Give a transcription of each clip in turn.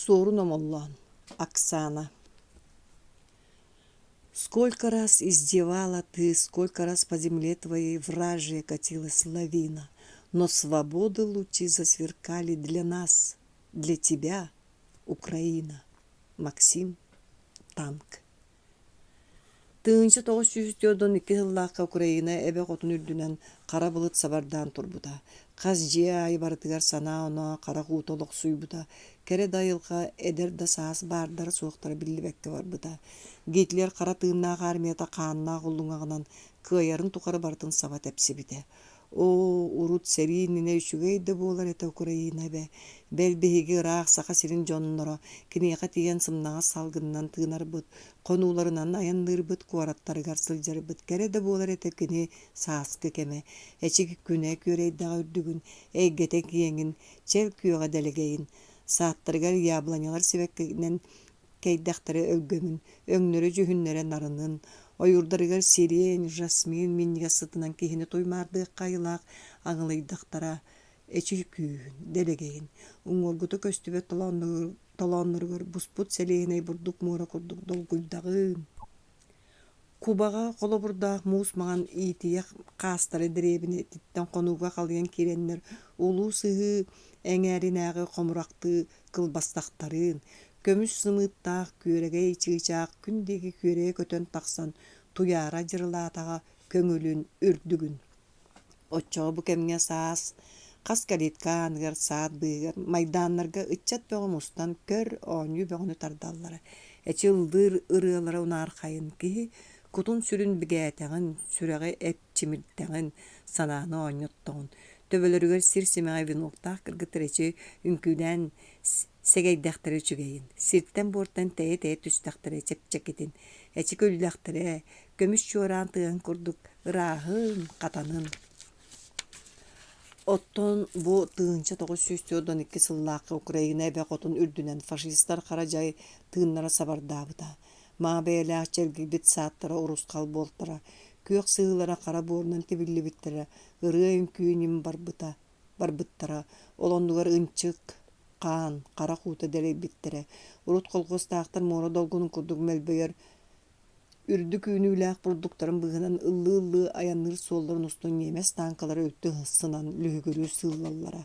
Сорун омоллон. Оксана. Сколько раз издевала ты, сколько раз по земле твоей вражьей катилась лавина, но свободы лучи засверкали для нас, для тебя, Украина. Максим Танк. Тыынчы 902 ыллааққа Украина эбе қотун үрдүнен қара бұлыт сабардан турбута. Қаз жия айбартыгар сана оны қара қуутолық суйбута. Кере дайылға эдер да саас бардар суықтары білібекке барбута. Гитлер қара тыыннаға армията қанына құлдыңағынан кыайарын тұқары бартын саба тәпсібіте. О, урут сериніне үшігейді болар еті Украина бе. Бәлбеге рақ сақа сирин жоннора, кінеға тиген сымнаға салғыннан тыынар бұд, қонуларынан аянныр бұд, куараттарығар сылжар бұд, кәреді болар еті кіне саасқы кеме. Әчігі күне көрейдағы үрдігін, әйгеті киеңін, чел күйеға дәлігейін. Сааттарығар ябланялар себеккенен кейдақтары өлгөмін, өңнөрі жүхіннері нарынын, ойурдарыгар сирен, жасмин, миннига сытынан кихини тоймарды қайылақ, аңылайдақтара, эчи күйін, делегейін. Уңоргуты көстүбе таланныргар буспут селейіней бурдук мура курдук долгуйдағын. Кубаға қолы бұрдақ муыс маған иетияқ қастары діребіне титтен қонуға қалыян кереннер, улу сығы әңәрін әғі қомырақты қылбастақтарын, көміс сымыттақ көрегей чыгычақ күндегі көре көтен тақсан туяра жырлатаға көңілін үрдігін. Отчоғы бұ кәмге саас, қас кәлетканығыр, саат бұйығыр, майданларға үтчат бөғім ұстан көр оңы бөғіні тардалары. Әчі ұлдыр ұрылары ұнар қайын ки, күтін сүрін бігәтәғін, сүрәғі әп чимірттәғін, сананы оңыттығын. Төбөлөрүгөр сирсимеға винуқтақ кыргытыр эчи үнкүден сегейдақтары чүгейін. Сирттен бортан тәйе түстақтары чепчекетін. Эчи көлдақтары көміс чуаран тыған күрдік ырағын, қатанын. Оттон бу тыынча 912 сыллақы Украина әбе қотын үрдінен фашистар қаражай тыыннара сабардабыда. Ма бәйләқ челгілбет сааттара урускал болтара. Күйек сығылара қара борынан тебілі біттірі, ұрыйын күйінім барбыттара, олондығар үнчік, қан, қара қуыта дәрей біттірі. Урут қолғыстақтар мора долғының күрдік мәлбейер, үрді күйініләқ бұрдықтарын бұғынан ыллы-ыллы аяныр солларын ұстың емес танкалары өтті ғысынан лүгірі сыллалара.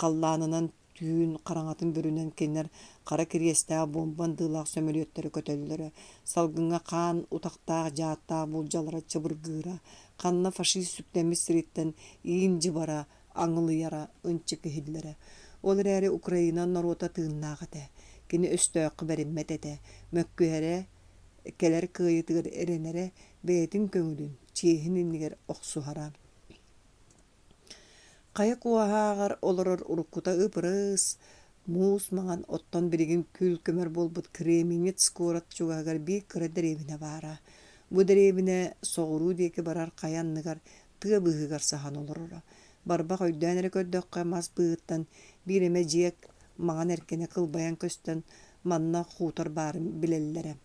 Қалланынан түйін қараңатын бүрінен кенер қара кірестәға бомбан дылақ сөмелеттері көтелілері. Салғынға қан, утақтағы, жаттағы бұлжалара чыбыргыра. Қанна фашист сүктемі сіреттен иін жыбара, аңылыяра, үнчі кехілері. Олар әрі Украина народа тыыннағыды. Кені өстөқі бәріммет әді. Мөккөәрі, келер күйетігір әренері бәйетін көңілін, чейхінінігер оқсуғара. Қая куағағар олырыр ұрыққыта ұпырыз, муыс маған оттан бірігін күл көмір болбыт креминет скорат чуғағар бей кірі дәребіне бара. Бұ дәребіне соғыру декі барар қаянныгар тыға бұғығар сахан олырыра. Барбақ өйден әрі көддіққа мас бұғыттан биреме жек маған әркені қылбаян көстен манна қутар барын білелері.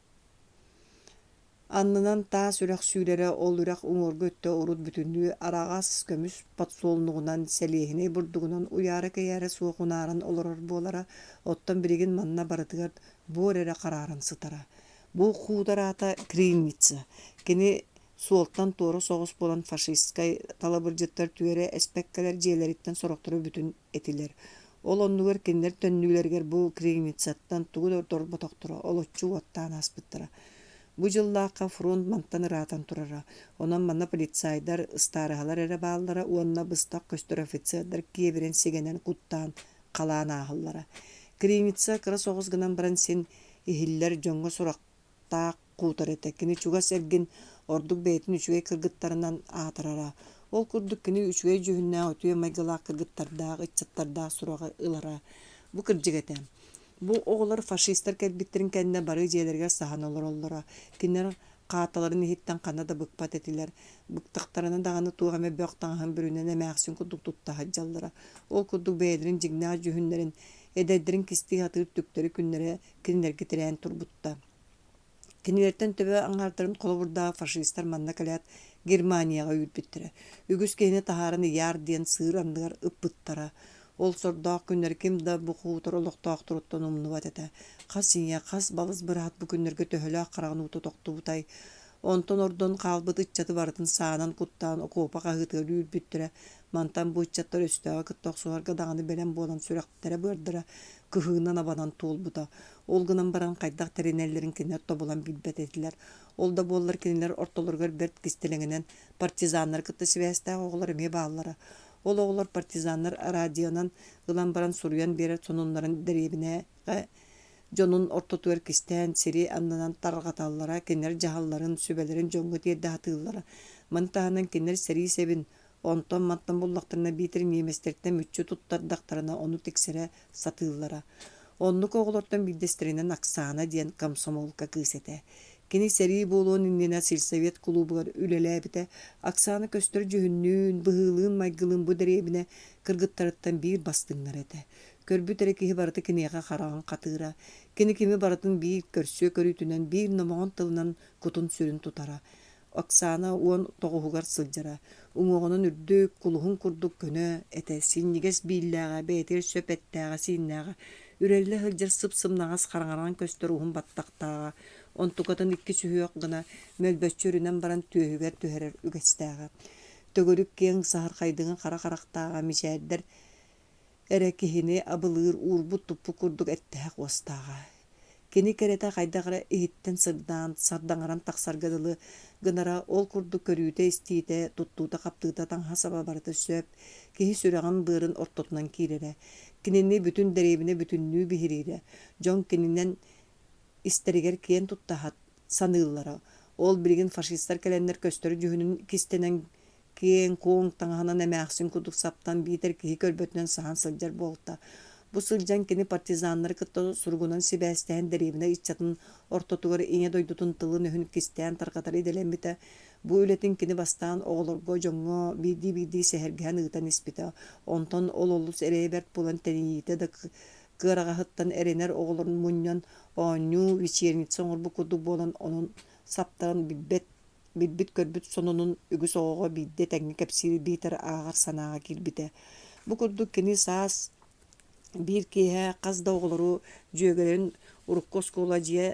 Аннынан таа сүрәк сүйрәрі ол үрәк ұңырғы өтті ұрыт бүтінді арағас көміс патсолнығынан сәлейхіне бұрдығынан ұяры кәйәрі суықунарын олырыр болара, оттан біреген манна барытығар бор әрі қарарын сытара. Бұл қудар ата Кривница. Кені суолттан торы соғыс болан фашисткай талабыржыттар түйері әспәккәлер жиелеріттен сұрақтыры бүтін етілер. Ол оннығыр кендер төннігілергер бұл Кривницаттан тұғы торботақтыра, ол отчу оттан аспыттыра. Бу жыллаққа фронт мантан ыратын турара. Онан манна полицайдар ыстарығалар әрі бағылара, уанна быстақ көстір офицердар кеберен сегенен құттан қалан ағылара. Кривница кыра соғыз гынан баран сен ихиллер жоңға сұрақтақ қутар еті. Кені чуға сәрген ордық бәйтін үшуге кыргыттарынан атырара. Ол күрдік кені үшуге жүхінна өтуе майгалақ кыргыттардағы, ытчаттардағы сұраға ылара. Бу кыржыгетен. Бу оғылар фашистар кәлбіттерін кәнне бары жиелерге сахан олар олара. Кенер қаталарын ехеттен қанада бұқпат етілер. Бұқтақтарынан дағаны туғаме бөқтаңған бүрінен әмәқсін күдік тұттаға жалдыра. Ол күдік бәйдерін жигна жүхінлерін, әдәдерін кісті атыр түктері күнлері кенер кетірән тұрбытта. Кенелерден төбе аңғартырын қолы бұрдағы фашистар манна кәләт Германияға үйілбеттірі. Үгіз кейіне тахарыны яр ден сығыр андығар ұппыттара. Ол сордаақ күннер ким да бу хуутар олохтаақ туруттан умнубат эте. Кас иңе, кас балыс быраат бу күннерге төһөлөөх караган уту токтубутай. Онтон ордон каалбыт ыччаты бардын саанан куттаан окуопа каһыытыгар үүрбүттүрэ. Мантан бу ыччаттар өстөөгө кыттоохсуарга даганы белен буолан сүрэхтэрэ быардыра кыһыынан абанан туолбута. Ол гынан баран кайдах теринеллерин кинер тобулан билбет этилер. Ол да буоллар кинилер ортолоргар берт кистелеңинен партизаннар кытта сибэстаах оҕолор эмиэ бааллара. Ол оҕолор партизаннар радионан ылан баран суруян берер сонуннарын деребине Дьонун ортотуер кистен сири аннанан таргаталлара, кинер жаһалларын, сүбелерин жоңго тиерде хатыыллара. Мантаһанан кинер сери себин, онтон маттан буллактарына битер неместерден мүччү туттардактарына ону тексере сатыыллара. Оннук оголортон билдестеринен Оксана диен комсомолка кыысете. Кини сери болуун иннина сельсовет клубугар үлелээбите, Оксана көстөр жүһүннүүн, быһыылыын майгылын бу деребине кыргыттарыттан бир бастыңнар эте. Көрбүтэрэ киһи барыты киниэҕэ хараган катыыра. Кини кими барытын бир көрсүө көрүүтүнэн бир номоҕон тылынан кутун сүрүн тутара. Оксана уон тоҕуһугар сылдьара. Уҥуоҕунун үрдүк кулуһун курдук көнө эте синнигес бииллээҕэ, бээтир сөп эттээҕэ сииннээҕэ. Үрэллэ хылдьар сып-сымнаҕас хараҥаран көстөр уһун баттахтааҕа. Онтукатын икки сүһүөк гына мөлбөччөрүнэн баран түөһүгэр түһэрэр үгэстээҕэ. Төгөрүк киэҥ саһар хайдыҥа хара-харахтааҕа мичээрдэр эре киһини абылыыр уурбут туппу курдук эртээх уостааҕа. Кини керете хайдагара иһиттэн сырдаан, сардаҥаран тахсаргадылы гынара ол курдук көрүүтэ истиите, туттуута хаптыыта таҥха саба барыта сөп, киһи сүрэҕин быырын ортотунан киирере. Кинини бүтүн деребине бүтүннүү биһирире. Дьон кининен истеригер киэн туттаһат саныыллара. Ол билигин фашисттар кэлэннэр көстөрү жүһүнүн кистенен киэн куоң таҥаһынан эмээхсин кудук саптан биитер киһи көрбөтүнэн саһан сылдьар буолта. Бу сылдьан кини партизаннар кытта сургунан сибээстээн деребине иччатын ортотугар иҥэ дойдутун тылын өһүн кистээн таргатар иделэммите. Бу үлэтин кини бастаан оҕолорго дьоҥҥо биирдии сэһэргэһэн ыытан испите. Онтон ол олус эрэйбэрт булан тэниийите да кыараҕаһыттан эренэр оҕолорун мунньан оонньуу вечерница оҥорбу курдук буолан онун саптарын билбит көрбүт сонунун үгүс оҕоҕо биирдэ тэҥҥи кэпсиир биитэр ааҕар санааҕа киирбите. Бу курдук кини саас биир киэһэ хас да оҕолору дьүөгэлэрин урукка оскуола дьиэ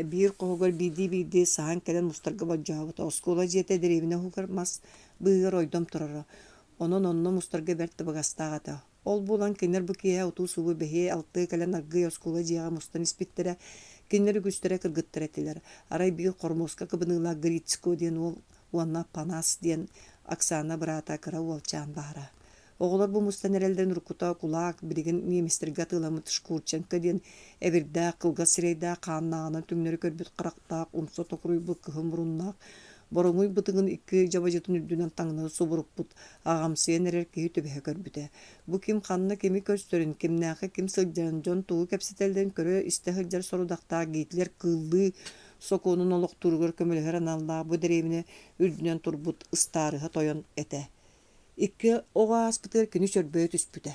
биир коһугар биирдии саһан кэлэн мустарга болдьоһобута. Оскуола дьиэтэ деребине хугар мас быыгар ойдом турара. Онон онно мустарга бэрт табыгастааҕата. Ол булан кинер бу киэһэ утуу субу бэһиэ алтыы кэлэн аргый оскуола дьиэҕа мустан испиттерэ кинер үгүстэрэ кыргыттар этилэр. Арай биир хормоска кыбыныылаах Грицко диэн ол уанна Панас диэн Оксана быраата кыра уолчаан баара. Оҕолор бу мустан эрэлдэн уруккута кулаак билигин неместерге атыыламыт Шкурченко диэн эбирдээх кылга сирейдээх хааннааҕына түҥнөрү көрбүт харахтаах умса токуруйбут кыһым буруннаах бороҥуй бытыгын икки жабажытын үрдүнэн таҥнары субуруппут аҕамсыйан эрэр киһи түбэһэ көрбүтэ. Бу ким ханна кими көстөрүн, кимнээхэ ким сылдьарын дьон тугу кэпситэлдэн көрө истэ сылдьар сорудахтаах гиитлэр кыыллыы сокуунун олохтууругар көмөлөһөр аналлаа бу деребине үрдүнэн турбут ыстаарыһа тойон этэ. Икки оҕааспытыгар кини чөрбөйө түспүтэ.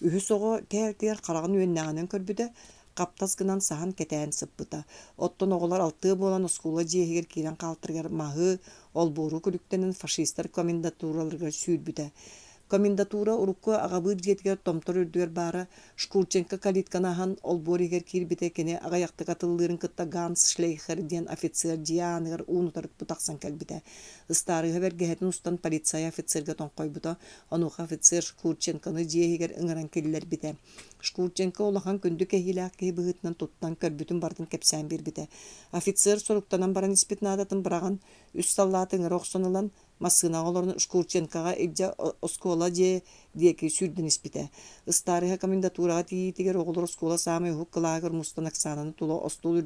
Үһүс оҕо кээл-кээл харагын үөннээҕинэн көрбүтэ, каптас гынан саһан кэтээн сыппыта. Оттон оҕолор алтыы буолан оскуола дьиэһигэр киирэн хаалтарыгар маһыы олбууру күлүктэнэн фашисттар комендатураларыгар сүүрбүтэ. Комендатура урукка аҕабыыр дьиэтигэр томтор үрдүгэр баара Шкурченко калитканааһан олбуоригэр киирбитэ кини аҕайахтык атыллыырын кытта Ганс Шлейхер диэн офицер дьиааныгар уунутарыт бутахсан кэлбитэ. Ыстаарыһа бэргэһэтин устан полиция офицерга тоҥхойбута. Онуха офицер Шкурченконы дьиэһигэр ыҥыран киллэрбитэ. Шкурченко улахан күндү кэһилээх киһи быһыытынан туттан көрбүтүн бартын кэпсээн биирбитэ. Офицер соруктанан баран испитнаадатын быраган үс саллааты ыҥыра охсонылан массыына оҕолорун Шкурченкоҕа илдьэ оскуола диэки сүүрдэн испитэ. Ыстаарыһа комендатурага тиитигэр оҕолор оскуола саамай уһук кылаагар мустан Оксананы тула остуул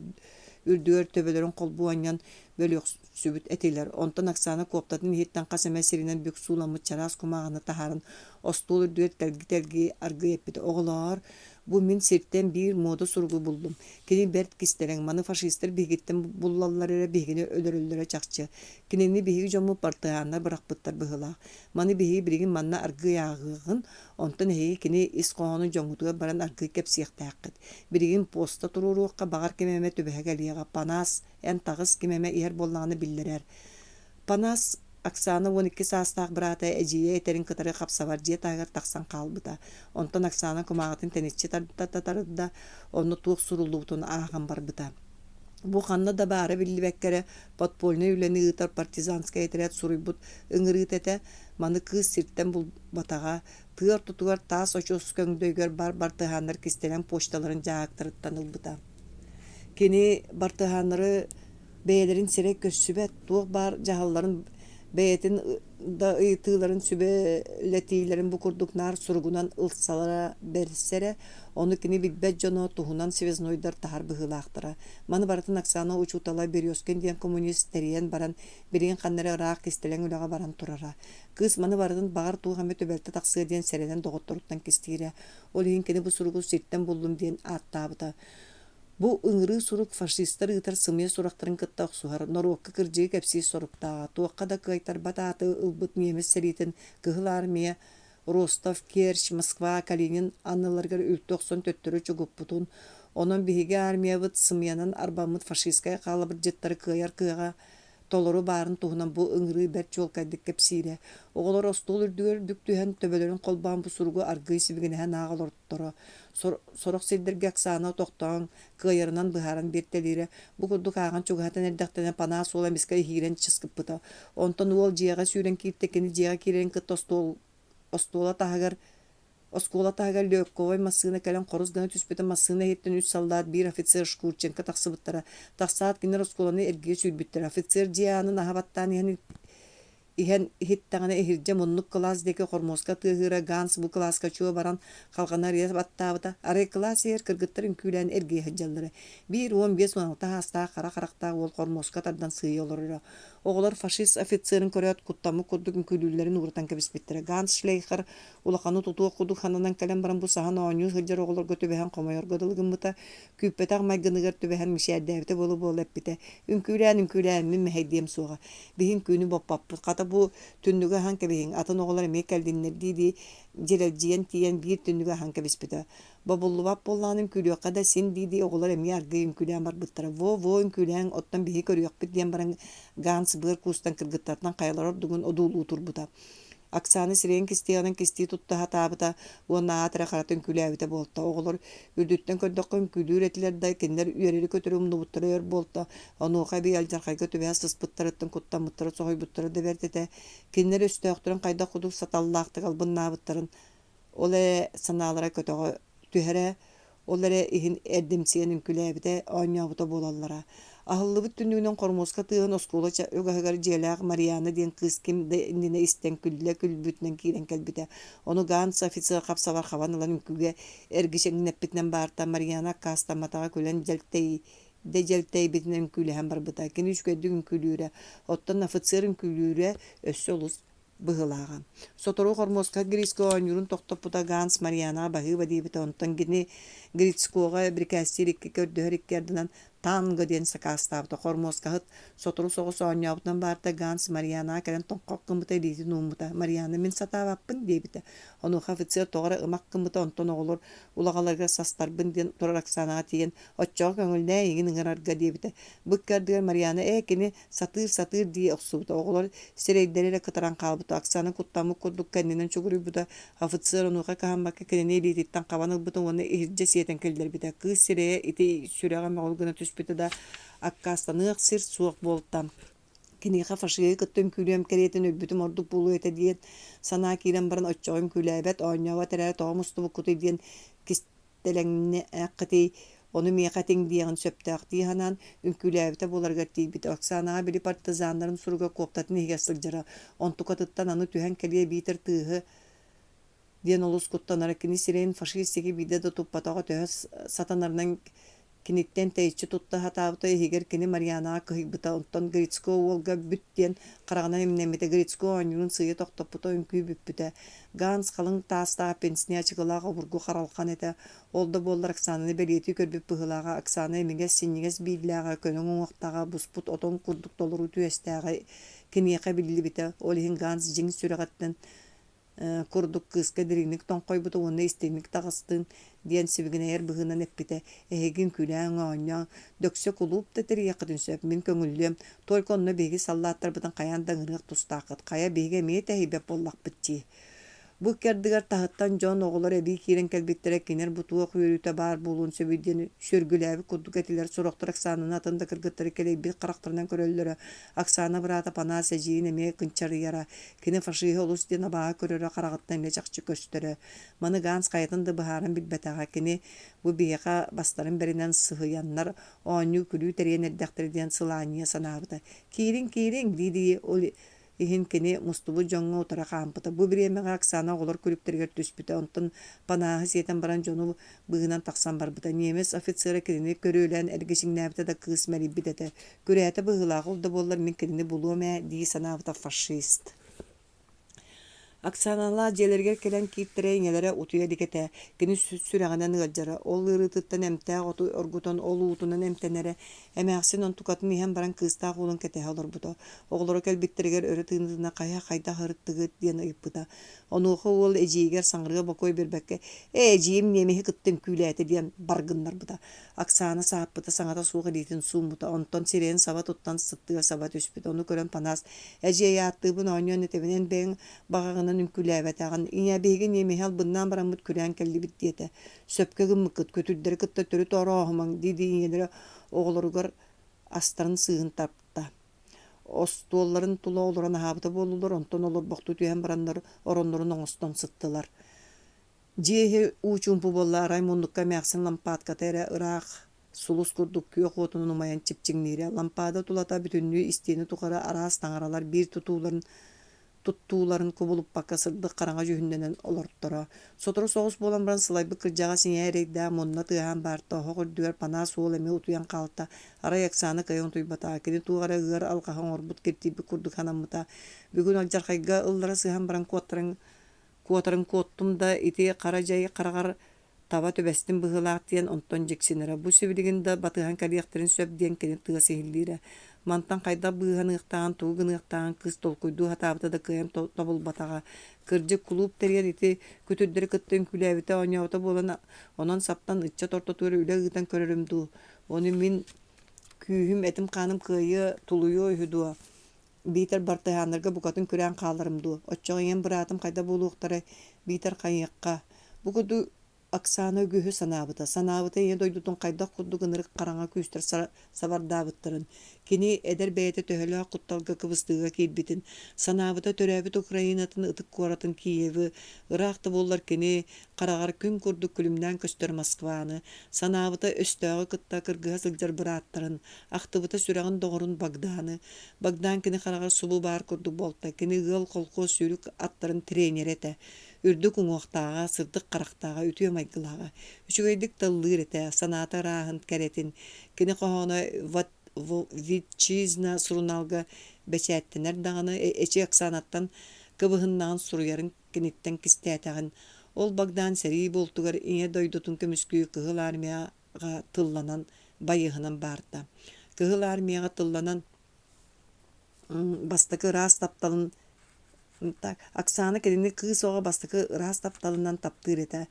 үрдүгөр төбөлөрүн холбуаньян бөлүөхсүбүт этилэр. Онтон Оксана куоптатын иһиттэн хас эмэ сиринэн бүк сууламмыт чараас кумааҕына таһааран остуул үрдүгөр телги аргый эппитэ. Оҕолоор бу мин сиртэн биир мода суругу булдум. Кини берт кистелең маны фашисттар биһигиттэн буллаллар эрэ биһигини өлөрөллөрө чахчы. Кинини биһиги дьому партыааннар бырахпыттар быһылаах. Маны биһиги билигин манна аргый аагыгын, онтон эһиги кини ис коҕону дьоҥутугар баран аргый кэпсиэхтээххит. Билигин поста туруруохха багар кемеме түбэһэ гэлиэҕэ Панас эн тагыс кимеме иһэр боллаҕына биллэрэр. Панас Оксана 12 саастаах брата эжие этерин кытары капсабар жие тагар таксан калбыта. Онтон Оксана кумагатын тенеччи тарда онну туох сурулуутун ааган барбыта. Бу ханна да бары биллибеккере подпольный үлени ытар партизанская отряд суруйбут ыңырыт эте маны кыз сирттен бул батага тыар тутугар таас очос көңдөйгөр бар тыханнар кистелен почталарын жаактырыттан ылбыта. Кини бартыханнары бээлерин сирек көссүбет туох бар жаһалларын бээтин да ыйтыыларын сүбэлетиилерин бу курдук-нар суругунан ылсалара берсере ону кини билбет жоно туһунан связнойдар тахар быһыылаахтара. Маны барытын Оксана учутала Березкин диэн коммунист терийен баран бирин ханнары ыраак кистелен үлэҕэ баран турара. Кыз маны барытын багар туухаме төбөлтө таксыа диэн серенен доҕотторуттан кистиире. Ол иһин кини бу суругу сирттен буллум диэн ааттаабыта. Бу ыңырыы сурук фашисттар ытар сымыя сурактарын кытта оксуһар, Норуокка кырдьыы кэпсии соруктаа, туокка да кыайтарбат ааты ылбыт немес сериитин кыһыл армия Ростов, Керчь, Москва, Калинин анныларгар үлтү оксон төттөрү чугуппутун, онон биһиги армиябыт сымыянан арбаммыт фашистская хаалабыр жыттары кыайар кыага толору барын туһунан бу ыңырыы бер чуолкайдык кэпсиире. Оҕолор остуол үрдүгөр дүктүһэн төбөлөрүн колбаан бу суругу аргыы сибигинэһэн ааҕалорторо. Сорох сирдерге Оксана тохтоон кыайарынан быһааран биэртэлиире бу курдук ааган чугаһатан эрдэхтэнэ панаа суола миска иһиирэн чыскыппыта. Онтон уол дьиэҕэ сүүрэн кииртеккини дьиэҕэ киирэн кытта остуола таһыгар Оскола тагар Лёгковой массына кэлэн хорус гына түспөтө массына хеттен 3 солдат, 1 офицер Шкурченко тахсыбыттара. Тахсаат кинер осколаны эрге сүйбүттер. Офицер дияны нахабаттан иһэн хиттагана эхирже муннук класс деке хормоска тыгыра Ганс бу класска чуо баран халгана рез баттабыта. Ары класс кыргыттарын күлән эрге хаҗаллары. 1-15 манта хаста кара-каракта ол хормоска тардан сыйылыр. Оғылар фашист офицерин көрөт куттамы курдук күлүллерин уртан кебиспеттер. Ганс шлейхер улаханы тутуу кудук ханынан кален баран бу сахан ооню хыджар оғылар көтөбөһөн комойор гыдылгымыта күппетак майгыныгар төбөһөн мишәдәбите болу эппите. Үңкүлән мен мәһәдием суга. Биһин күнү боппап ката бу түндүгө хан кебиһин атын оғылар мекелдиннер диди жерелжиен тиен бир түндүгө хан кебиспите. Бабуллубап болланым күлөккө да син диди оғылар эми аргы күлән бар буттара. Во күлән оттан биһи көрөк бит диен баран Ганс быр кустан кыргыттардан каялар дугун одулуу турбута. Оксана сирен кистиянын кисти тутта хатабыта уонна атыра харатын күләбите болта. Оғылар үрдүттен көндөккөн күлүр этилердай киндер үйерери көтөрүмдү буттарыр болта. Онуха би алжаркай көтөбө сыспыттарыттын куттамыттары согойбуттары да бертете. Киндер өстөктөрүн кайда кудук саталлаактык албыннаабыттарын. Оле санаалара көтөгө түһәрә олары иһин эрдимсиенин күләбите ооньябыта болаллара. Ахыллыбыт түнүгүнөн кормоска тыын оскула үгэһэгэр дьиэлээх Мариана диэн кыз ким дине истен күлбүтүнэн киирен кэлбите. Ону Ганс офицер капсабар хабан ылан үкүгэ эргишеңнеппитинен баарта Мариана кастаматага күлэн желтей битинен күлэһэн барбыта. Кини үскөйдүгүн күлүүрэ, оттон офицерин күлүүрэ өссө олус быһылаага. Сотору кормоска Грицко оонюрун токтоппута Ганс Мариана багыба диибите онтон гини Грицкога брикастир икки көрдөһөр иккердинен танго диэн сакастаабыта кормоскаһыт сотору согус оонньообутан баарта Ганс Мариана кэлэн тоңкоккымыта диити нуумута. Мариана мен сатаабаппын диибите. Онуха офицер тоҕара ымаккымыта онтон оҕолор улагаларга састарбын диэн турар Оксанага тиен оччоо көңүлнэ игин ыҥырарга диибите. Быккардыгар Мариана кини сатыыр дии оксубута. Оҕолор сирейдериле кытаран каалбыта. Оксана куттамык курдук кэннинен чугуруйбута. Офицер онуха каһамбакка кэнини илиититтен кабан ылбыта уонна ихирдьэ сиэтен кэллербите. Кыз сирее ити сүрэҕэ моҕол гына түспүтэ да аккастаныах сир суох болтам. Киниха фашыгы кыттым күлөм керетен өлбүтүм ордук булуу эте диет санаа киирен баран оччоҕум күлээбет оонньоова терэ тоомустубуккуту диен кистелеңне аккыти onu miqating diýen söptäq diýanan ünküläbite bolarga tiýbit. Оксанага били партизанларын суруга коптатын иһигесlik jara. Ontukatyttan аны түһэн келие битер тыыһы диэн олус куттанара кини сирен фашистиги биде да туппатага төһөс сатанарынан киниттен тейчи тутта хатабыта иһигер кини Марианага кыһыйбыта. Онтон Грицко уолга бүт диэн караганан эмнемите Грицко оонюрун сыйы токтоппута үnkүүбүппүтэ. Ганс халың таастаа пенсия чыгылаага бургу харалхан эте. Олда боллар Оксананы белиети көрбүп быһылаага Оксана эмигес синнигес бииллээга көнөң оңоқтаага буспут отон курдук толору түөстээга киниэхэ биллибите. Ол иһин Ганс жиң сүрэҕэттен kurduk kıska dirinik ton koybutu onu istemik tağыстın diyen sibigine er bıhınan epite ehegin külen onya dökse kulup da teri yakıtın söp min köngüllüyem toy konuna begi sallattar budan kayan dağırık tustaqıt kaya bege meyte hibep bollak bitçi. Bu kerdigar tahattan John oğullar ebi kiren kelbittere kiner butuğa kuyuruyta bar bulun söbüdyen sörgülevi kudduk etiler soroktur aksanın atında kırgıttırı keley bir karakterden köröllere aksana bırata pana sejiyin eme kınçarı yara kine faşihi olus dina bağa köröre karagıttan ile çakçı köstere manı gans kayatında baharın bilbetağa kine bu biyaka bastарын berinden sıhıyanlar onyu külü teriyen eddaktir diyen sılaniye sanabıda kirin didi oli иһин кини мустубу жоңҥо утара хаампыта бу бириэмэҕэ Оксана оҕолор күлүптэригэр түспүтэ онтон панааһы сиэтэн баран дьону быһынан тахсан барбыта немес офицера кини көрөөлээн эргисиҥнээбитэ да кыыс мэрийбитэтэ күрээти быһылаах ол да буоллар мин кини булуом дии санаабыта фашист Оксаналла желергер келен кииттере иңелере утуя дикете кини сүрэҕинэн ыалдьара ол ырыытыттан эмтээх оту оргутон ол уутунан эмтэнере эмээхсин онтукатын иһэн баран кыыстаах уулун кетэһэ олорбута оҕолоро келбиттеригер өрө тыынытына хайда харыттыгыт диэн ыйыппыта онуоха уол эдьиигер саҥарыга бокой бербекке эдьиим немиһи кыттын күлээти диэн баргыннарбыта Оксана сааппыта саҥата суох илиитин суумбута онтон сирээн саба туттан сыттыга саба түспүт ону көрөн панаас эдьиэйааттыыбын ооньуон этебинен бээн багагынан үмкүлээбэтээҕин иñээбиһиги немиһи албыннаан бараммыт күрээн кэллибит диэтэ сөпкө гыммыккыт көтүрдэрэ кытта төрү тоороохумаң диди иñелере оҕолоругар астарын сыыһын тапта остуолларын тула олорон аһаабыта буоллулар онтон олорбохтуу түһэн бараннар ороннорун оҥостон сыттылар дьиэһи уучуумпу буолла Раймондукка эмээхсин лампаадката эрэ ыраах сулус курдук күөх уотунун умайан чипчиҥниире лампаада тулата бүтүннүү истиэни тухара араас таҥаралар биир туттууларын кубулуппакка сырдык караҥа жүһүннэнэн олорттора сотору соҕус буолан баран сылайбык кырдьаҕа сиҥэ эрэйдээ мунна тыаһан баарта оһо көрдүгэр панаа суол эме утуян хаалта арай Оксана кыйын туйбата кини тугара ыар алкаһаң орбут киртииппит курдук ханаммыта бүгүн алдьархайга ыллара сыаһан баран куотарын куоттум да ити кара дьайы карагар таба төбэстин быһылаах диэн онтон дьиксинэра бу сүбилигин да батыһан калиахтарын сөп диэн кини тыа сиһиллиире мантан кайда быыһан ыахтаан тугун ыахтаан кыз толкуйдуу хатаабыта да кыйам тобулбатаҕа кырдьык кулууп теригэр ити күтүрдэрэ кыттын күлээбитэ оñоото буолан онон саптан ычча тортотугар үлэ ыытан көрөрүм дуу ону мин күүһүм этим хааным кыайы тулуйу ойһудуа биитер бартыһааннарга букатын күрээн хааларым дуу оччоҕуйен быраатым кайда буолуохтара биитер хайыакка бу Оксана үгүһү санаабыта ие дойдутун кайдах курдук ынырык караҥа күүстэр сабардаабыттарын кини эдер бэйэтэ төһөлөөх кутталга кыбыстыыга киирбитин санаабыта төрөөбүт Украинатын ытык куоратын Киевы ыраахта буоллар кини карагар күн курдук күлүмнээн көстөр Москваны санаабыта өстөөгө кытта кыргыһа сылдьар бырааттарын ахтыбыта сүрэҕин доҕорун Богдан кини карагар субу баар курдук болта кини ыал колхоз сүүрүк аттарын тренер үрдүк уҥуохтааҕа сырдык карахтааҕа үтүө майгылааҕа үчүгэйдик тыллыыр этэ санаата рааһын кэретин кини хоһоно витчизна суруналга бэчээттэнэр даҕаны эчи Оксанаттан кыбыһыннаан суруйарын киниттэн кистээтэҕин ол Богдан сэрии болтугар иҥэ дойдутун көмүскүү кыһыл армияга тылланан байыһынан баарда кыһыл армияга тылланан бастакы ыраас тапталын Оксана кенини кыыс оҕо бастакы ыраас тапталынан таптыыр этэ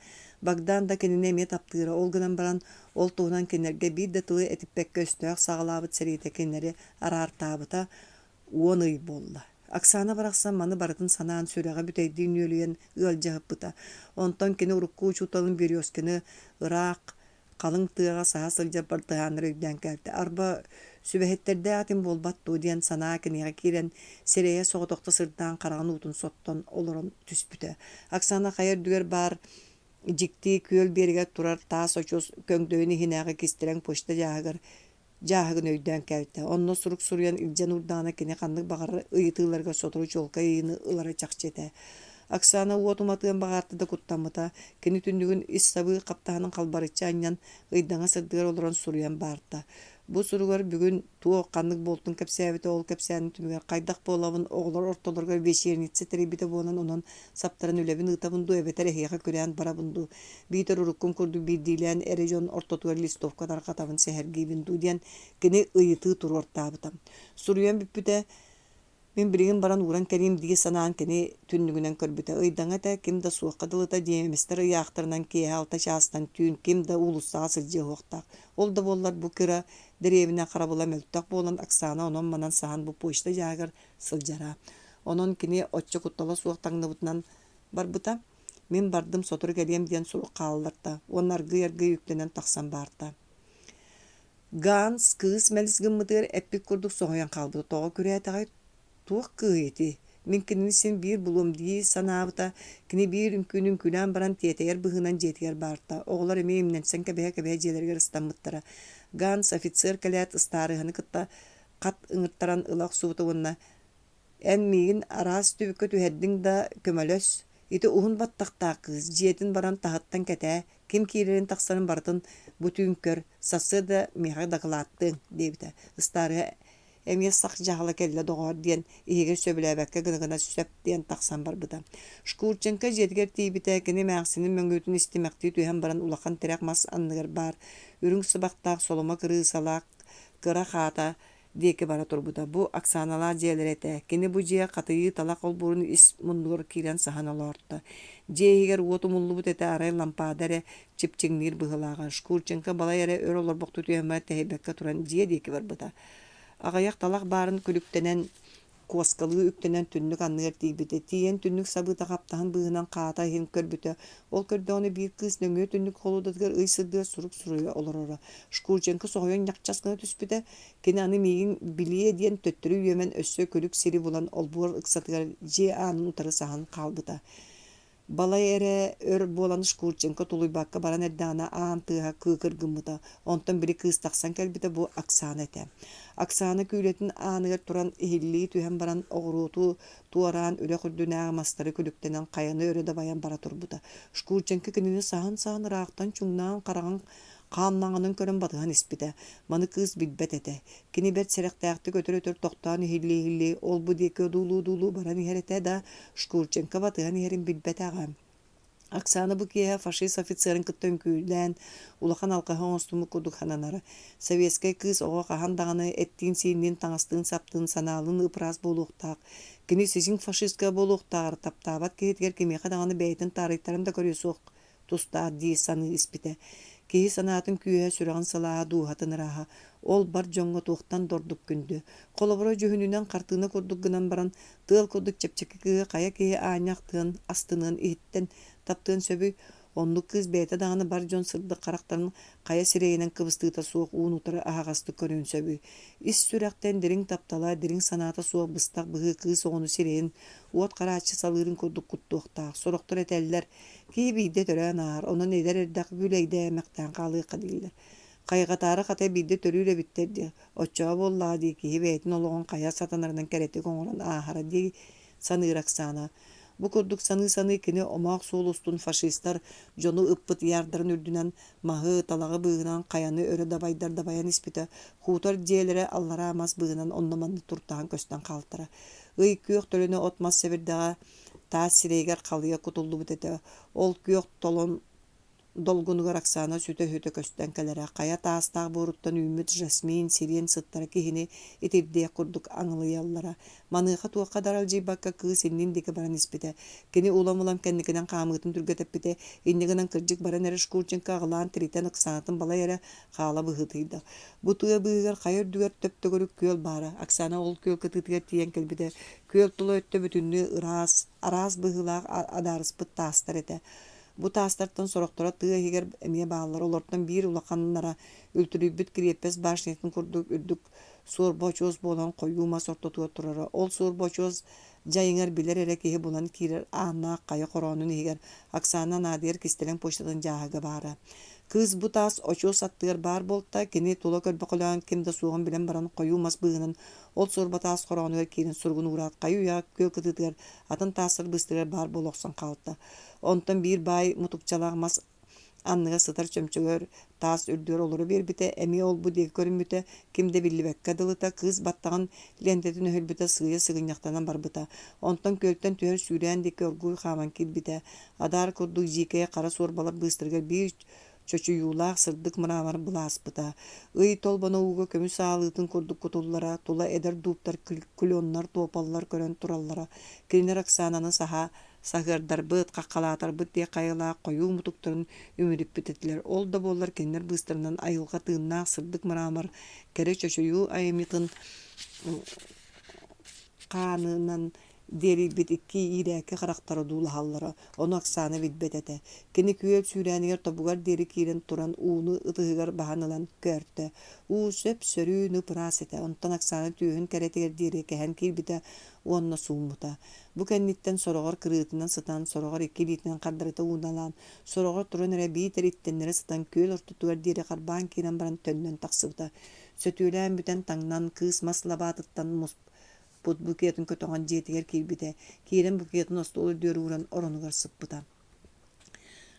Богдан да кенини эмиэ таптыыра ол гынан баран ол туһунан кинилэргэ биир да тылы этиппекке өстөөх саҕалаабыт сэриитэ кинилэри араартаабыта уон ый буолла Оксана барахсан маны барытын санаан сүрэҕэ бүтэйдиин үөлүйэн ыалдьаһыппыта онтон кини урукку учууталын бериоскины ыраак калың тыаҕа саһа сылдьар бартыһааннар өйдөөн кэлтэ арба сүбэһэттердэ атым буолбаттуу диэн санаа киниэҕэ киирэн сэрэйэ соҕотохто сырдаан хараҕын уутун соттон олорон түспүтэ Оксана хайар дүгэр баар дьикти күөл биэригэр турар таас очус көҥдөйүн иһинээҕи кистерэҥ почта жааһыгын өйдөөн кэлтэ онно сурук суруйан илдьэн урдаана кини ханнык баҕар ыйытыыларга сотору чуолка ыйыны ылара чахчыэтэ Оксана уотуматыан багаарты да куттаммыта кини түннүгүн ис сабыы каптаһынын халбарыччы аньян ыйдаҥа сырдыгар олорон суруйан баарта бу суругар бүгүн туо каннык болтун кэпсээбите ол кэпсээнин түмүгэр кайдах буолабын оҕолор ортолорго вечерница терибите буонан онон саптарын үлэбин ыытабындуу эбетер эһиэхэ күрээн барабындуу биитер уруккун курдук биирдиилээн эре дьон ортотугар листовкатар хатабын сэһэргиибиндүү диэн кини ыйытыы туруортаабыта суруйан бүппүтэ Мен билигин баран уран кәрим дии санаан кини түннүгүнен көрбүтэ. Ыйдаҥа та ким да суохка дылыта диэмемистер ыяахтарынан киэһэ алта чаастан түүн ким да уулуссаҕа сылдьыа уохтаах. Ол да буоллар бу кыра дэриэбинэ харабыла мөлтөх буолан Оксана онон манан сахан бу почта дьаагар сылдьара. Онон кини оччо куттала суох таҥныбытынан барбыта. Мен бардым сотур кэлиэм диэн сурук хаалларта. Уон аргый үктенен тахсан баарта. Ганс кыыс мэлис гыммытыгар эппик курдук соһуян хаалбыта. Тоҕо күрээтэҕэй туох кыыйыти. Мен кинини син биир булум дии санаабыта, кини биир үңкүүнэн баран тиэтэгэр быһынан дьиэтигэр баарта. Оҕолор эми имнэнсен кэбэһэ дьиэлэригэр ыстаммыттара. Ганс офицер кэлээт ыстаарыһаны кытта хат ыҥыттаран ылах суbuta уонна эн миигин араас түбүккө түһэрдиҥ да көмөлөс. Ити уһун баттахтаа кыыс, дьиэтин баран таһыттан кэтээ, ким киирэрин тахсарын бартын бу түүҥкөр, сасы да миэхэ дагылааттыҥ диэбитэ. Ыстаарыһа эмиэ сах дьаһала кэллэ доҕоор диэн иһигэр сөбүлээбэккэ гына сөп диэн тахсан барбыта. Шкурченко дьиэтигэр тиибитэ кини мээхсинин мөҥгүүтүн истимэхтии түһэн баран улахан тэрэк мас анныгар баар. Үрүҥ сыбахтаах соломо кырыысалаах кыра хаата диэки бара турбута. Бу Оксаналаа дьиэлэрэтэ. Кини бу дьиэ хатыйыы талах олбуурун ис муннугар киирэн сахан олоорта. Дьиэһигэр уоту муллубут этэ арай лампаада эрэ чипчиҥниир быһылааҕа. Шкурченко балай эрэ өр олорбохту түөмэ тэһибэккэ туран дьиэ диэки барбыта. Аҕайах талах баарын күлүктэнэн куоскалыы үктэнэн түннүк анныгар тиибитэ. Тиийэн түннүк сабыыта хаптаһын быһынан хаата иһин көрбүтэ. Ол көрдөҕүнү биир кыыс нөҥүө түннүк холуудатыгар ый сырдыа сурук суруйа олорора. Шкурченко соһуйан ньахчаскына түспүтэ. Кини аны миигин билие диэн төттөрү үөмэн өссө көлүк сири булан олбуор ыксатыгар дьиэ аанын утары сахан хаалбыта. Балай эрэ өр буолан Шкурченко тулуйбаакка баран эрдэҕинэ аан тыаһа кыыкыр гыммыта. Онтон били кыыс тахсан кэлбитэ бу Оксана этэ. Оксана күүлэтин aanыгар туран иһиллии түһэн баран оҕурууту туораан үрэ хүрдүнээҕи мастары күлүктэнэн хайаны өрө да баян бара турбута. Шкурченко кинини сахан ыраахтан чуҥнаан хараҕан хаамнаҕынан көрөн батыһан испитэ. Маны кыыс билбэт этэ. Кини бэрт сэрэхтээхти көтөр тохтоон иһиллии ол бу диэки дуулуу баран иһэрэтэ да Шкурченко батыһан иһэрин билбэт аҕа. Оксана бу киэһэ фашист офицерын кытта үҥкүүлээн улахан алкаһы оҥостуму курдук хананара. Советскай кыыс оҕо хаһан даҕаны эттиин сииннин таҥастыын саптыын санаалын ыпыраас буолуохтаах. Кини сисиң фашистка буолуохтааҕар таптаабат киһитигэр кимиэхэ даҕаны бэйэтин таарыйттарым да көрүөсүөх тустаат дии саны испитэ. Киһи санаатын күүһэ сүрэҕин салааһа дууһатын ырааһа. Ол бар дьоҥҥо туохтан дордук күндү. Холоборо дьүһүнүнэн хартыына курдук гынан баран тыал курдук чэпчэки кыыһа хая киһи ааñахтыан астыныан иһиттэн таптыан сөбүй оннук кыыс бэйэтэ даҕаны бар дьон сырдык харахтарын хая сирэйинэн кыбыстыыта суох уун утары аһаҕастык көрүүн сөбүй. Ис сүрэхтэн дириҥ таптала дириҥ санаата суох быстах быһыы кыыс оҕону сирэйин уот харааччы салыырын курдук куттуохтаах. Сорохтор этэллэр киһи биирдэ төрөөн аар, онон эдэр эрдэх бүлэйдэ эмэхтээн хаалыыкка дииллэр. Хайгатаары хата биирдэ төрүүрэ биттэр дии. Оччоҕо буоллаа дии киһи бэйэтин олоҕун хая сатанарынан кэрэти оҥорон аахара дии саныыр Оксана. Бу курдук саны кини омоох суулустун фашисттар дьону ыппыт иардарын үрдүнэн маһы талагы быыһынан хаяны өрө дабайдар дабайан испитэ хуутар дьиэлэрэ аллара амас быыһынан онноманны туртаан көстөн хаалтара. Ый күөх төлөнө отмас себирдэҕэ таас сирэйгэр халыйа кутуллубут этэ. Ол күөх толон долгунугар Оксана сүтө көстөн кэлэрэ. Хая таастаах буоруттан үүмүт жасмин, сирен сыттара киһини итирдиэх курдук аҥылыйаллара. Маныыха туохха даралдьыйбакка кыыс иннин дике баран испитэ. Кини улам кэнникинэн хаамыытын түргэтэппитэ. Иннигинэн кырдьык баран эрэ Шкурченко аҕылаан тиритэн Оксанатын балай эрэ хаала быһытыйда. Бу тыа быыгар хая үрдүгэр төптөгөрүк күөл баара. Оксана ол күөл кытыытыгар тиийэн кэлбитэ. Күөл тулу өттө бүтүннү араас быһылаах адаарыспыт таастар этэ. Бу таастартан сорохтора тыа иһигэр эмиэ бааллар олортон биир улаханнара үлтүрүүбүт кириэппэс башньытын курдук үрдүк суорбочуос буолан койуума сортотуо турара. Ол суорбочуос дьайыҥар билэр эрэ киһи булан киирэр ааннаах хая хороонун иһигэр Оксана наадыар кистэлэҥ почтатан дьааһыга баара. Кыыс бу таас очуос аттыгар баар болта кини тула көрбөкөлөөн кимде суоҕун билэн баран койуумас быыһынан ол суорбатаас хороонугар киирин сургун ураат хайууяа күөл кытыытыгар атын таастар быстыгар баар буолохсон хаалта. Онтон биир баай мутукчалаах мас анныга сытар чөмчөгөр таас үрдүөр олоро биэрбитэ. Эми ол бу диэки көрүмүтэ кимде биллибэккэ дылыта кыыс баттаҕын лентетин өһүлбүтэ сыйа сыгынньахтанан барбыта. Онтон көлтөн түһэр сүүрээн диэки оргууй хааман киирбитэ. Адаар курдук дьиикэйэ хара суорбалар быыстырыгар биир чөчүйүүлаах сырдык мыраамар былааспыта. Ый толбонууга көмүс аалыытын курдук кутуллара, тула эдер дууптар күлоннар туопаллар көрөн тураллара. Кинилер Оксананы саһыардарбыт, каккалаатарбыт дие кайылаах коюу мутуктарын үмүрүппүтэтилэр. Ол да буоллар кинилер быыстарынан айылга тыыннаах сырдык мыраамар кэре чөчүйүү айымытын каанынан дерибит икки ирээки характары дуулаһаллара. Ону Оксана билбетете. Кини күөл сүүрэнигер тобугар дери киирен туран ууну ытыһыгар баһанылан көртө. Уу сөп сөрүү ныпырас эте. Онтон Оксана түйүһүн кэретигер диэри кэһэн киирбите уонна сууммута. Бу кэнниттен сорогор кырыытынан сытан, сорогор икки биитинен хардарыта uuналаан, сорогор туран эрэ биитер иттеннере сытан күөл ортутугар диэри харбаан киирен баран төннөн тахсыбыта. Сөтүүлээн бүтэн таңнан кыыс маслабаатыттан букетін көтөңөн жетигер киирбите. Киирен букетін остуолу дөөрүгүрэн оронугар сыппыта.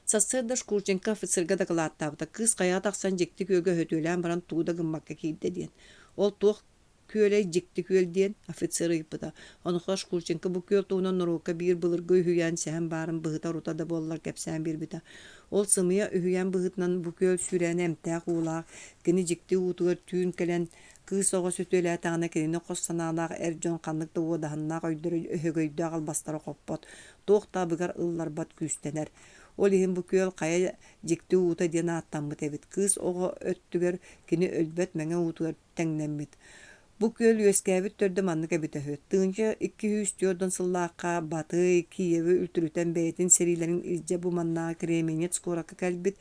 Сассырда Шкурченко офицерга докладтабыта. Кыыс кая тахсан жекти күөлгө хөтүүлээн баран тууда гыммакка киирде диэн. Ол туох күөлэй жекти күөл диэн офицер ыйппыта. Онуха Шкурченко бу күөл туунан норуукка биир былыргы үһүйэн сэһэн баарын быһыта рута да буоллар кэпсээн биирбите. Ол сымыя үһүйэн быһытынан бу күөл сүүрээни эмтээх уулаах, кини жекти уутугар түүн кэлэн кыыс оҕо сөтүөлээ таҕына кинини хос-санаалаах эр дьон ханнык да уодаһыннаах өйдөрө өһөгөйдөөх албастара хоппот. Туох таабыгар ылларбат күүстэнэр. Ол иһин бу күөл кая жекти уута диэн ааттаммыт эбит. Кыыс оҕо өттүгэр кини өлбөт мэҥэ уутугар тэҥнэммит. Бу күөл үөскээбит төрдө маннык эбитэһүт. Тыынча 200 сыллаакка Батый, Киевы үлтүрүтэн бэйэтин сериилэрин илдьэ бу маннаа Кременец куоракка кэлбит.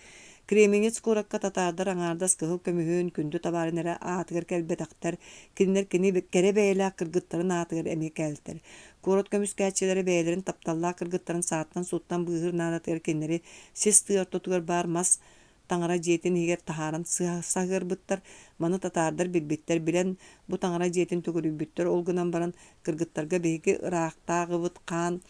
Кременец куоракка татаардар аҥаардас кыһыл көмүһүн күндү табаарынера аатыгар кэлбэтэхтэр, кинилэр кини кэре бэйэлээх кыргыттарын аатыгар эмиэ кэлтэр. Куорот көмүскээчилери бэйэлэрин тапталлаах кыргыттарын сааттан суттан быыһыр наанатыгар кинилери сис тыартотугар баар мас таңара дьиэтин игер таһааран саһыарбыттар, маны татаардар билбиттэр билэн бу таңара дьиэтин түгүрүбүттэр олгунан баран кыргыттарга биһиги ыраактаагыбыт хаан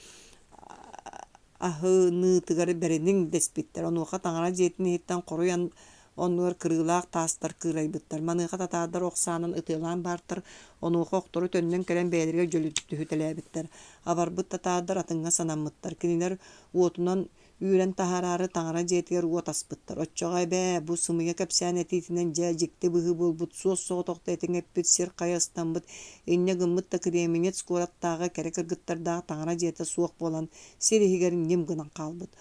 аһыыныытыгар бэрениҥ деспиттэр. Онуоха таңара дьиэтин иһиттэн хоруйан оннугар кырыылаах таастар кыырайбыттар. Маныыха татаардар охсаанан ытыылаан баартар, онуоха охтору төннөн кэлэн бэйэлэргэ дьөлүттүһүтэлээбиттэр. Абарбыт татаардар атыҥҥа санаммыттар. Кинилэр уотунан үүрэн таһаарары таңара дьиэтигэр уот аспыттар. Оччоҕой бээ, бу сымыйа кэпсээн этиитинэн дьэ дьикти быһы буолбут, суос соҕотохто этиҥэппит сир хайа ыстаммыт, инньэ гыммыт да Кременец куораттааҕа кэри кыргыттардаах таңара дьиэтэ суох буолан сир иһигэр ньим гынан хаалбыт.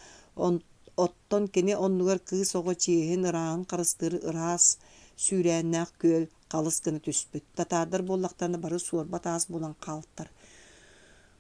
Оттон кини оннугар кыыс оҕо чиэһин ыраан харыстыыр ыраас сүүрээннээх күөл халыс гына түспүт. Татаардар буоллахтарына бары суорбат аас булан хаалыттар.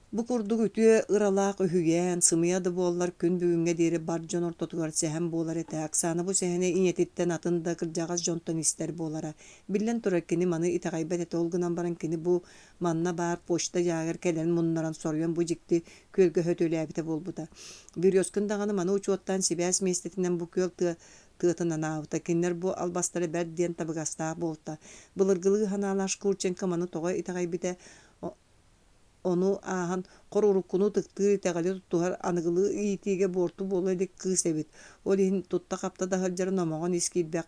Бу курдук үтүө ыралаах үһүйээн сымыя да буоллар күн бүгүҥҥэ диэри бар дьон ортотугар сэһэн буолар этэ. Оксана бу сэһэни иñэтиттэн атын да кырдьаҕас дьонтон истэр буолара. Биллэн турар кини маны итаҕайбат этэ олгунан баран кини бу манна баар почта дьаагар кэлэн муннаран соруйан бу дьикти күөлгө хөтүүлээбитэ буолбута. Бирёскун даҕаны маны учуоттан сибээс миэстетинэн бу күөл тыатын анаабыта. Кинилэр бу албастары бэр диэн табыгастаах буолта. Былыргылыы ханаалааш Шкурченко маны тоҕо итаҕайбитэ ону ааһан хоруруккуну тыктыы итэҕэли туттуһар аныгылыы иитиигэ буорту буола эдик кыыс эбит. Ол иһин тутта хапта таһырдьара номоҕун искиирбэк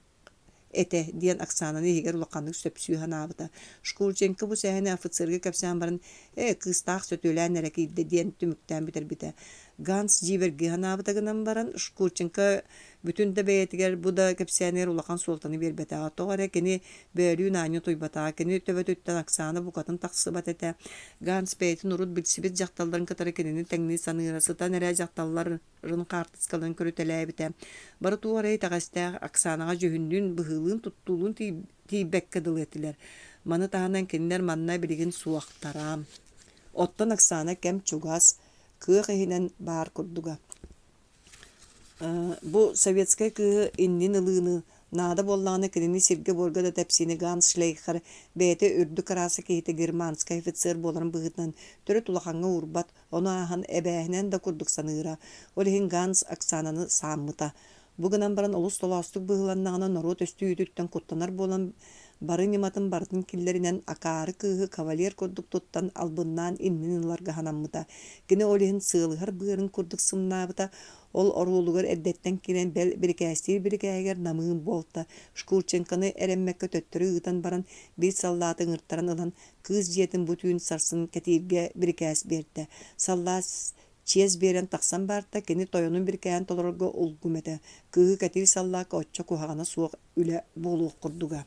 эте диэн Оксананы иһигэр улаканнык сөпсүү ханаабыта. Шкурченко бу сэһэни офицерге кэпсээн баран кыыстаах сөтүөлээн эрэ киирдэ диэн түмүктään битербитэ. Ганс дьиибэрги ханаабыта гынан баран Шкурченко бүтүн да бэйэтигэр бу да кэпсээнигэр улахан суолтаны биэрбэтэ. Тоҕо эрэ кини бөөлүү наанньа туйбатаа, кини төбөтүттэн Оксана букатын тахсыбат этэ. Ганс бэйэтин урут билсибит дьахталларын кытары кинини тэҥнии саныыра сытан эрэ дьахталларын хаартыскаларын көрүтэлээбитэ. Бары туора итаҕастаах Оксанаға жөһүндүүн быһыылыын туттуулуун тиийбэккэ дыл этилэр. Маны таһанан кинилэр манна билигин суохтараам. Оттон Оксана кэм чугас кыах иһинэн баар курдуга. Бу советская кыһы иннин ылыыны наада боллааны кинини сиргэ буорга да тепсини Ганс Шлейхер бэйэтэ үрдү караасы киһитэ германскай офицер буоларын быһытынан төрө тулахаҥҥа уурбат, ону ааһан эбээһинэн да курдук саныыра. Ол иһин Ганс Оксананы сааммыта. Бугунан баран олус толоостук быһыланнаҕына норуот өстүүтүттэн куттанар буолан бары ниматын бартын киллеринен акаары кыыһы кавалер курдук туттан албыннаан иннин ыларга ханаммыта. Кини ол иһин сыылыһар быарын курдук сымнаабыта. Ол оруулугар эрдэттэн кирен бэл бирикээстиир бирикээгэр намыын буолта. Шкурченканы эрэммэккэ төттөрү ыытан баран бир саллааты ыҥыртаран ылан кыыс дьиэтин бу түүн сарсын кэтииргэ бирикээс биэрдэ. Саллаас чиез берен тақсан барта кини тойонун bir кәйін толорго улгумете кыһы катир саллака оччо кухагана суох үле болуох курдуга.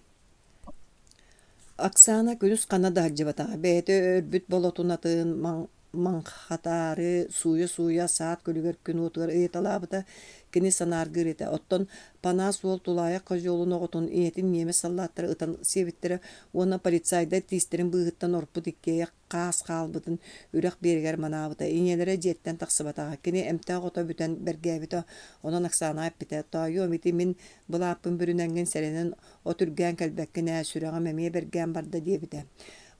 Оксана күнүс қана дahajjыбатаға бәйті өрбүт болотунатын манхатары суя саат көлүгер күн утугар ыйталабыта кини санаргыр ете. Оттон панас уол тулая кожолун оғытын иетин неме саллаттары ытан себеттері оны полицайда тистерин быгыттан орпут иккея қаас қалбытын үрек бергер манабыта. Инелері жеттен тақсыбатаға кини эмтэ оғыта бүтен бергебіті онан Оксана аппите. Тойо мити min бұлаппын бүріненген сәренен отүрген кәлбәккіне сүрәға мәмие берген барда дебіте.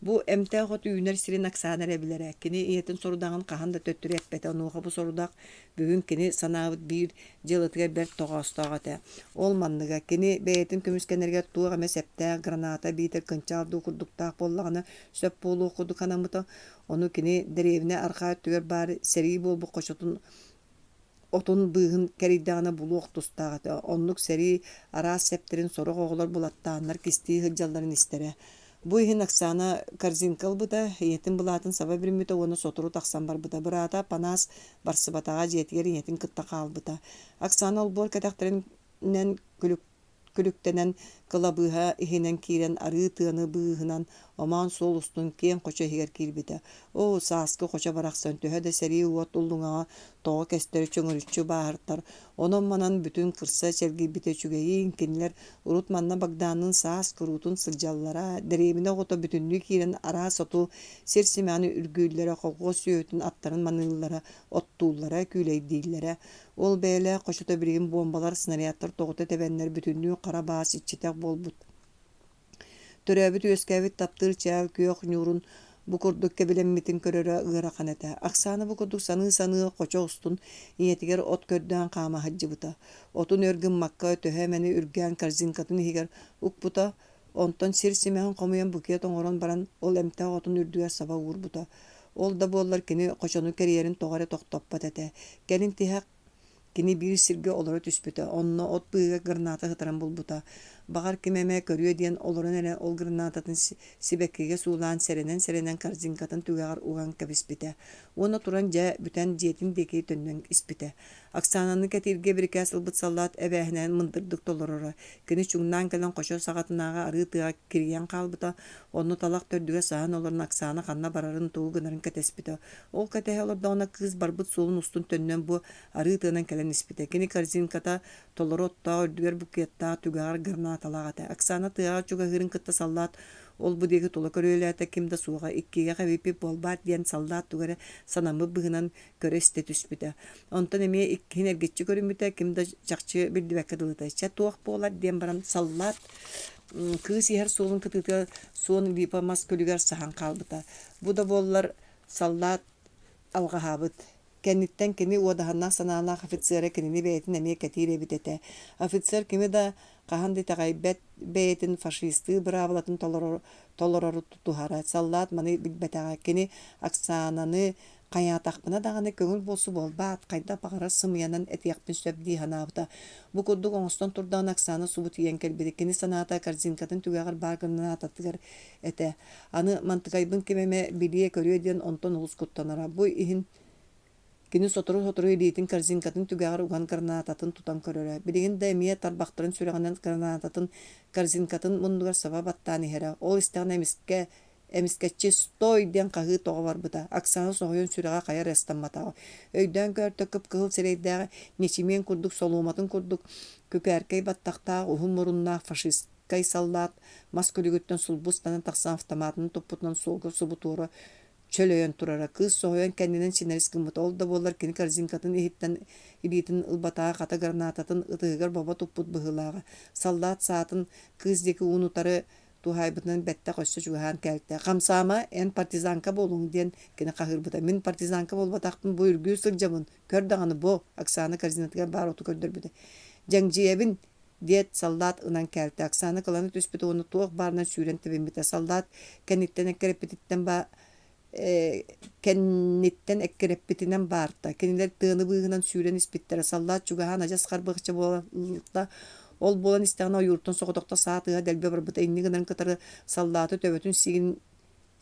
Bu emte hot üner sirin Оксана рәбиләре. Кини иетин сорудагын кахан да төттүр әппәтә. Онуға бу сорудак бүгүн кини санабыт бир жылытыга бер тоғастағата. Ол манныга кини бәйтин көмүскенерге туға мәсәптә граната битер кынчалды курдуктак боллаганы сөп болу куду канамыта. Ону кини деревне арка түгер бар сери бол бу кошотун отун быгын кәриддағына булуық тустағаты. Онлук сери ара септерин сорық оғылар булаттағанлар кисти хыджалларын истері. Бу иһин Оксана корзинкал бута, иетин булатын саба бириммите оны сотуру тақсан бар бута. Бұрата панас барсыбатаға жетігер иетин кытта қал бута. Оксана олбор кәтәқтерінен күліктенен кылабыға иһинен кирен ары тыаны быһынан оман сол устун кен қоча хигер кирбите. О сааскы қоча барақсан төһө да сәри уот уллуңаға тоғы кәстері чөңөрүччү баһартар. Онон манан бүтүн кырса чәрги бите чүгейин кинилер урут манна багдаанын саас кырутун сылжаллара деребине гото бүтүннү кирен ара соту сирсиманы үргүйллere колго сүйөтүн аттарын маныллара оттууллара күлейдииллere. Ол бәйле қошута биригин бомбалар снарядтар тоғыта тебеннер бүтүннү кара баас иччитек болбут. Төрөбүт өскәбит таптыр чал күйөк нюрун бу курдук кебелеммитин көрөрө ыгыра каната. Оксана бу курдук саны кочо устун иетигер от көрдөн кама хаджыбыта. Отун өргүн макка төһөмени үргөн корзинкатын хигер укбута. Онтон сирсимеһин комуян букет оңорон баран ол эмте отун үрдүгөр саба урбута. Ол да боллар кини кочону кериерин тогаре токтоппат эте. Келин тиһак кини бир сирге олору түспүтө. Онно от быга граната хытаран булбута. Багар кимеме көрүө диен олорун эле ол гранататын сибеккеге суулаан серенен корзинкатын түгәгар уган кебиспите. Оны туран жа бүтән жетин деки төннөн испите. Оксананы кетирге бир кәс ылбыт саллат эбәһинен мындырдык толорора. Кини чуңнан келен кошо сагатынага ары тыга кирген калбыта. Оны талак төрдүгө саан олорун Оксана канна барарын туу гынарын кетеспите. Ол кетеһе олорда она кыз барбыт сулун устун төннөн бу ары тыгынан келен испите. Кини корзинката толоротта өрдүгөр букетта түгәгар гранаталагата. Оксана тыга чуга хырын кытта саллат. Ол бу деги тола көрөлөтө кимде суга иккиге хабипи болбат диен саллат тугары санамы быгынан көрөстө түспүтө. Онтон эме иккинергечи көрүмүтө кимде жакчы билдибекке дылыта. Ча туак болат диен баран саллат кыз ихер сулун кытыты суон бипа мас көлүгөр сахан калбыта. Бу да боллар саллат алга хабыт. Кенниттен кини уадаханна санаана офицера кинини бейтин эме кетире битете. Офицер кими да кахан тагай бейтин фашисты бравалатын толорору тутухара. Саллат маны билбетага кини Оксананы каятакпына даганы көңүл болсу болбат. Кайда багара сымыянан этиякпин сөбди ханабыта. Бу курдук оңостон турдан Оксана субут иен келбеди. Кини санаата корзинкатын түгәгар баргынына татыгар эте. Аны мантыгайбын кимеме билие көрүө диен онтон улус куттанара. Бу ихин кини сотору илиитин корзинкатын түгәгар уган гранататын тутан көрөрө. Билигин да эмие тарбактарын сүрәгәнен гранататын корзинкатын мундугар саба баттан ихера. Ол истәгән эмискәччи стой ден кагы тога барбыта. Оксана согойон сүрәгә кая рестаммата. Өйдән көртөкүп кыл серейдәге нечимен курдук соломатын курдук. Көкәркәй баттакта ухун мурунна фашист кай саллат маскүлүгөттөн сулбустанан таксан автоматын топпутунан солгы субутуру чөлөйөн турара. Кыз соойон кәнненен сценарист кымыт. Ол да болар кини корзинкатын илитин ылбатаға ката гранататын ытыгар баба туппут быһылаага. Саллат саатын кыздеки унутары тухайбытынан бәтте көссө жугаан кәлтте. Камсама эн партизанка болуң диен кини кахырбыта. Мен партизанка болбатакпын бу үргүү сылжамын. Көрдөганы бу Оксана корзинатыгар бар оту көрдөрбүдө. Жаңжиебин диет саллат ынан кәлтте. Оксана кыланы түспүтө оны туок барынан сүйрен тебенбите. Саллат кенниттен эккерепетиттен кенниттен эккереппитинен барта. Кенилер тыыны быыгынан сүйрен испиттере. Саллат чугахан ажас карбыгча болта. Ол болан истәгән юртын соғытықта саатыға дәлбе барбыта инни гынан кытары саллаты төбөтүн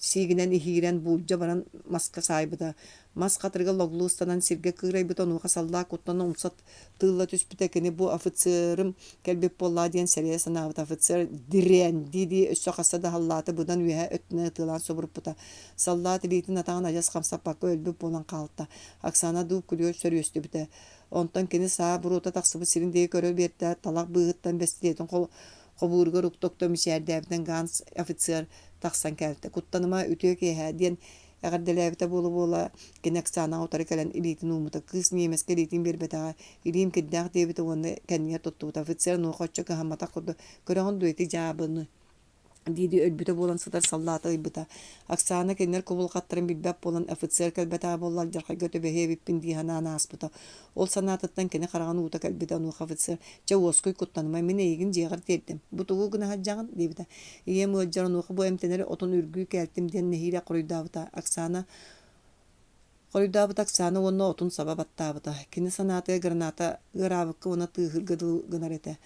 сигинен ихирен булжа баран маска сайбыта. Мас қатырга логлуустанан сирге кырайбыта онуға саллаа куттана умсат тыылла түспүтэ кини бу офицерым келбеп болла диэн сэрие санаабыт офицер дирен диди өссө қасада халлааты будан үһэ өттүнэ тыылан собуруппута. Саллаат илиитин атаан ажас камсап пакка өлбүп болан калта. Оксана дуу күлүөр сөрүөстүбүтэ. Онтон кини саа бурута тақсыбы сириндеги көрө берте талак быыттан бестиетин қобуырга руктокто мисиэрдээбитен ганс офицер тахсан кэлте. Куттаныма үтүө киэһэ диэн эҕэрдэлээбитэ буола кини Оксана утары кэлэн илиитин уумута. Кыыс ниэмэскэ илиитин биэрбэтэҕэ илиим киддээх диэбитэ уонна кэнниэ туттубута. Офицер нуохоччо кыһаммата көрөҕөн дуэти жаабыны диди өлбүтэ болан сытар саллаата ыйбыта. Оксана кеннер кубулхаттарын билбэп болан офицер кэлбэтаа боллар жарха көтөбэһиэбиппин диэханаана аспыта. Ол санаатыттан кини хараган уута кэлбитэ онуох офицер ча уоскуй куттаныма мен эйигин дьиэҕэр тиэрдим. Бутугу гынаһаджаҕын диэбитэ. Ийэм ыалдьар онуоха бу эмтенери отун үргүү кэлтим диэн нэһиилэ хоруйдаабыта. Оксана уонна отун саба баттаабыта. Кини санаатыга граната ыараабыкка уона тыыһырга гынар этэ.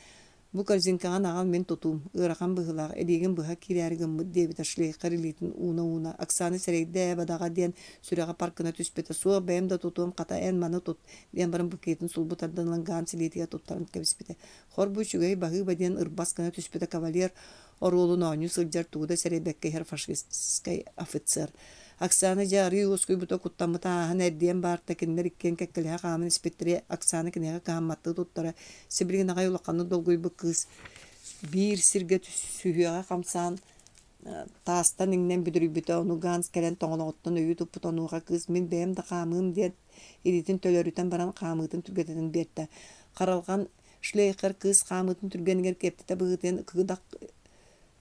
Бу корзинкаҕан аҕал мен тутуум, ыарахан быһылаах, эдиигин быһа киирээри гыммыт диэбитэ шлейхар илиитин уuna. Оксана сэрэйдэ бадаҕа диэн сүрэҕэ паркына түспэтэ. Суох бэйэм да тутуум хата эн маны тут диэн баран букеетин сулбутарданылан гаан силиитигэ туттарын кэбиспитэ. Хор бу үчүгэй баһыыба диэн ырбас гына түспэтэ кавалер оруолун оонньу сылдьар тугуда сэрэйбэккэйэр фашисткай офицер. Оксана жары уоскуй бута куттаммыта ааһан эрдиэн баарта кинилэр иккен кэккэлэһэ хаамын испиттири Оксана киниэҕэ каамматтыы туттара сибиригин аҕай улахханны долгуйбу кыыс биир сиргэ сүһүөҕэ хамсаан таастан иҥнэн бүдүрүйбүтэ ону ганс кэлэн тоҥолоҕуттан өйүү туппут онууга кыыс мин бэйэм да хаамыым диэн илиитин төлөрүтэн баран хаамыытын түргэтэтин биэртэ. Харалган шлейхер кыыс хаамыытын түргэнигэр кэптэтэ быһытыан кыгыдак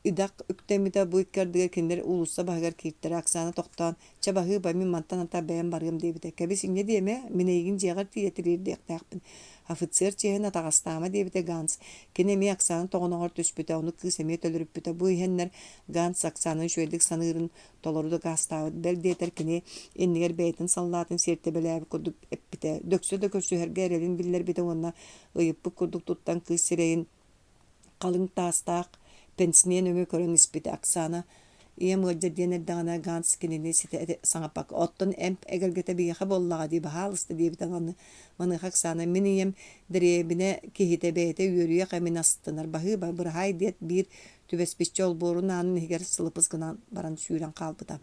идак үктэмитэ бу иккердигэр кинилэр улусса баһыгар кииртэрэ. Оксана тохтоон ча баһыыба мин мантан ата бэйэм барыам диэбитэ. Кэбис иҥне диэмэ мин эйигин дьиэҕэр тииэтилиир диэхтээхпин. Офицер чиэһэн атаҕастаама диэбитэ ганс. Кини эмиэ Оксана тоҕоноҕор түспүтэ, ону кыыс эмиэ төлөрүппүтэ. Бу иһэннэр ганс Оксанын үчүгэйдик саныырын толорудо гаастаабыт. Бэл диэтэр кини иннигэр бэйэтин саллаатын сиэртэ курдук эппитэ. Дөксө да көрсүһэргэ эрэлин биллэрбитэ уонна ыйыппык курдук туттан кыыс сирэйин қалың таастаах пенсинен өңө көрөн испите. Оксана ием ыалдьар диэн эрдэҕинэ ганс кинини сите саҥапак оттон эмп эгэргэтэ биэхэ боллаҕа дии баһаалыста диэбитэ маныыха Оксана мин ием дэриэбинэ киһитэ бэйэтэ үөрүөх эмин астынар баһыыба бырахай диэт биир түбэспиччэ олбуорун аанын иһигэр сылыпыс гынан баран сүүрэн хаалбыта.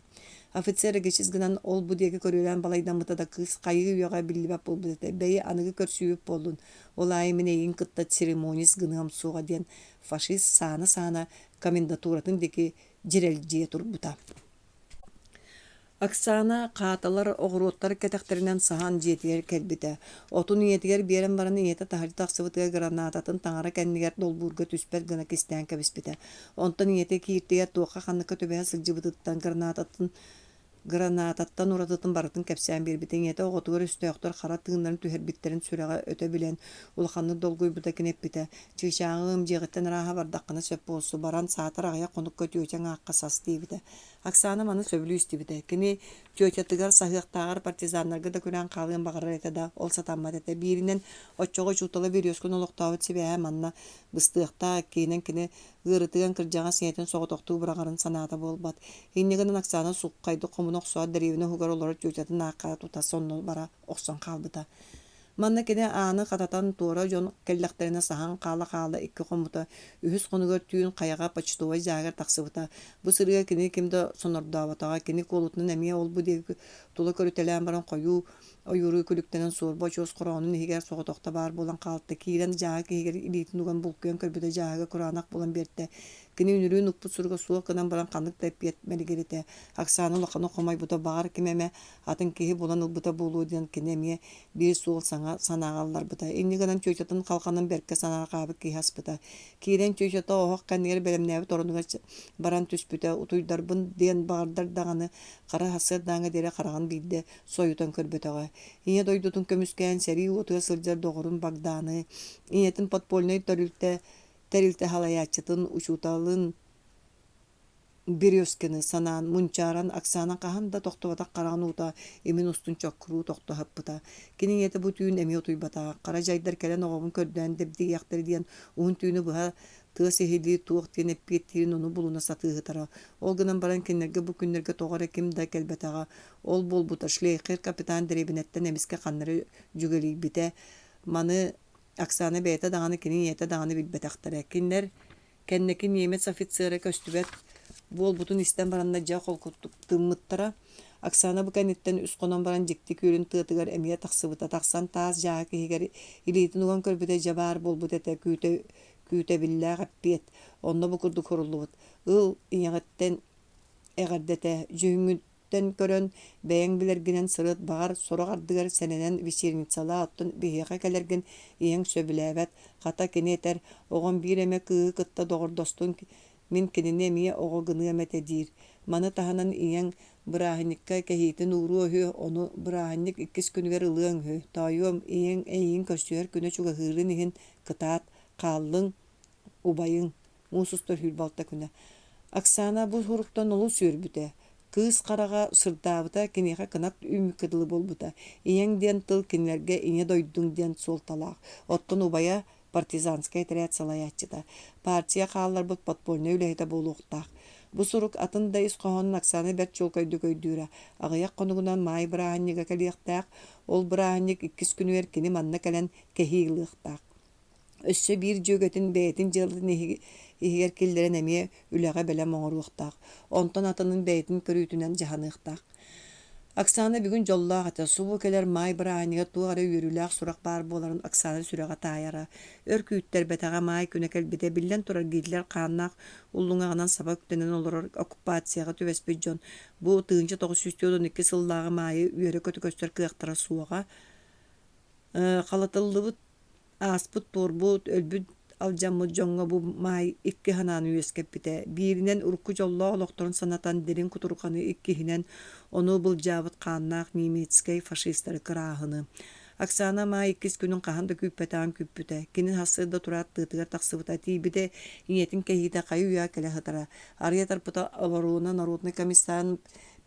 Офицер эгичис гынан ол бу диэки көрүөлэн балайдаммыта да кыыс хайыгы үөҕэ биллибэп болбутэ. Бэйи аныгы көрсүүбүп болдун. Ол аайы мин эйигин кытта церемонис гыныам суоҕа диэн фашист саана комендатуратын деки жирэлдьиэ турбута. Оксана хааталар оҕуруоттар кэтэхтэринэн саһаан дьиэтигэр кэлбитэ. Отун иэтигэр биэрэн баран иэtä таһырдьа тахсыбытыга гранататын таҥара кэннигэр долбуурга түспэт гына кистээн кэбиспитэ. Онтон иэtä кииртигэр туохха ханныка төбэһэ сылдьыбытыттан гранататтан уратытын барытын кэпсээн биэрбитин иэtä оҕотугар үстөөхтөр хара тыыннарын түһэрбиттерин сүрэҕэ өтө билэн улаханны долгуйбута кинеппитэ. Чыычааҕым дьиэҕиттэн арааһа бардаххына сөп буолсу баран саатар аҕыйа хонукка түөчэҥ аакка сас диэбитэ. Оксана маны сөбүлүүстүбүтэ. Кини түөчэтыгар саһыахтааҕар партизаннарга да күнээн хаалыын баҕарар этэ да ол сатаммат этэ. Бииринэн оччоҕо чуутала бериоскун олохтообут сибэһэ манна быстыахтаа киинэн кини ыарытыган кырдьаҕа сиэтин соҕотохтуу быраҕарын санаата буолбат. Иннигинэн Оксана суккайды хомун охсуа дэриэбинэ хугар олоро түөчэтин аакка тута сонно бара охсон хаалбыта. Манна кини ааны хататан туора дьон келлэхтерине саһан хаала икки хомута үһүс хонугар түүн хаяга почтовой жаагар тахсыбыта. Бу сырыга кини кимде сонордаабатаҕа кини куолутунан эмиэ ол бу диэки тула көрүтэлээн баран хойуу ойуруу күлүктэнэн суорбо чуус короонун иһигэр соҕотохта баар булан хаалта. Киирэн жаага киһигэр илиитин уган булкуйан көрбүтэ жаага кураанах булан биэртэ. Кини үнүрүүн уппут суруга суох гынан баран ханнык тайппиэт мэлигэрите. Оксана улаханы хомойбута баар кимэме атын киһи булан ылбыта буолуу диэн кини эмиэ биир суол санааҕалларбыта. Иннигинэн чуучатын халханын берке санааҕаабыт киһи аспыта. Киирэн чуучата оһох кэннигэр бэлэмнээбит оронугар баран түспүтэ утуйдарбын диэн баардар даҕаны хара хасыр дааҥа диэрэ хараҕан биирдэ сойутан көрбөтөҕө. Ине дойдутун көмүскээн сэрии уотуга сылдьар доҕорун багдааны. Инетин подпольный тәрилтэ халайааччытын учууталын березкины санаан мунчааран Оксана хаһан да тохтобата хараҕан уута эмин устун чоккуруу тохтоһаппыта. Кини иэtä бу түүн эмиэ утуйбата. Хара дьайдар кэлэн оҕомун көрдөөн дэбдигэхтэр диэн уһун түүнү быһа тыас эхили туох тиен эппиеттирин ону булуна сатыыгытара. Ол гынан баран киннерге бу күннерге тоҕор эким да келбетаға. Ол болбута шлейхер капитан деребинеттен эмиске ханнары жүгелийбите. Маны Оксана бэйэте даҕаны кини ийэте даҕаны билбетахтара. Киннер кеннеки немец офицеры көстүбэт болбутун истен баранна жа холкуттук тыммыттара. Оксана бу кенеттен үс конон баран жикти күрүн тыатыгар эмие тахсыбыта тахсан таас жаа кихигер илиитин уган көрбүтэ жабаар болбут эте күүтэ биллээх аппиет. Онно бу курдук хоруллубут. Ыл иñeҕэттен эҕэрдэтэ жүһүҥүттен көрөн бэйэң билэргинэн сырыт баҕар сорох ардыгар сэнэнэн вечерницала оттон биһиэхэ кэлэргин ийэң сөбүлээбэт. Хата кини этэр оҕон биир эмэ кыыһы кытта доҕордостун мин кинини эмиэ оҕо гыныам этэ диир. Маны таһанан ийэң бырааһынньыкка кэһиитин ууру өһү ону бырааһынньык иккис күнүгэр ылыаң үһү. Таайуом ийэң эйиин көстүгэр күнэ чугаһыырын иһин кытаат хааллыҥ убайыҥ муусустар хүрбалта күнэ. Оксана бу хуруктан олу сүүрбүтэ. Кыыс хараға сырдаабыта киниэхэ кынат үмүккыдылы болбута. Ийэң диэн тыл кинилэргэ иñе дойдуң диэн суолталаах. Оттон убайа партизанская отряд салайааччыта. Партия хаалларбыт подпольный үлэһитэ буолуохтаах. Бу сурук атын да исхоһонун Оксана бэрт чуолкойду көйдүүрэ. Аҕыйах конугунан маай бырааһынньыга кэлиэхтээх, ол бырааһынньык иккис күнүгэр кини манна кэлэн кэһиилыахтаах. Өссө биир дьүөгөтүн бэйэтин дьылытын иһигэр киллэрэн эмиэ үлэҕэ бэлэм оҥоруохтаах. Онтон атынын бэйэтин көрүүтүнэн дьаһаныахтаах. Оксана бүгүн жоллаах ата субу келер май бырааһынньыга тугара үөрүлээх сурах баар буоларын Оксана сүрэҕэ таайара. Өр күүттэрбэтэҕэ маай күнэ кэлбитэ биллэн турар гииллэр хааннаах уллуҥаҕынан саба күтэнэн олорор оккупацияға түбэспит дьон. Бу тыынча 912 сыллааҕы маайы үөрэ көтүкөстөр кыахтара суоҕа халатыллыбыт ааспыт туорбут өлбүт алжаммыт жоҥҥо бу маай икки ханааны үөскэппитэ. Бииринэн урукку жоллоо олохторун санатан дерин кутуруханы иккиһинэн ону былдьаабыт хааннаах немецкэй фашисттары кырааһыны. Оксана маай иккис күнүн хаһан да күүппэтэҕин күппүтэ. Кинин хассыырда тураат тыытыгар тахсыбыта тиибите иñетин кэһиитэ хайы үөа кэлэһытара. Арыйа тарпыта олоруuna народный комиссарын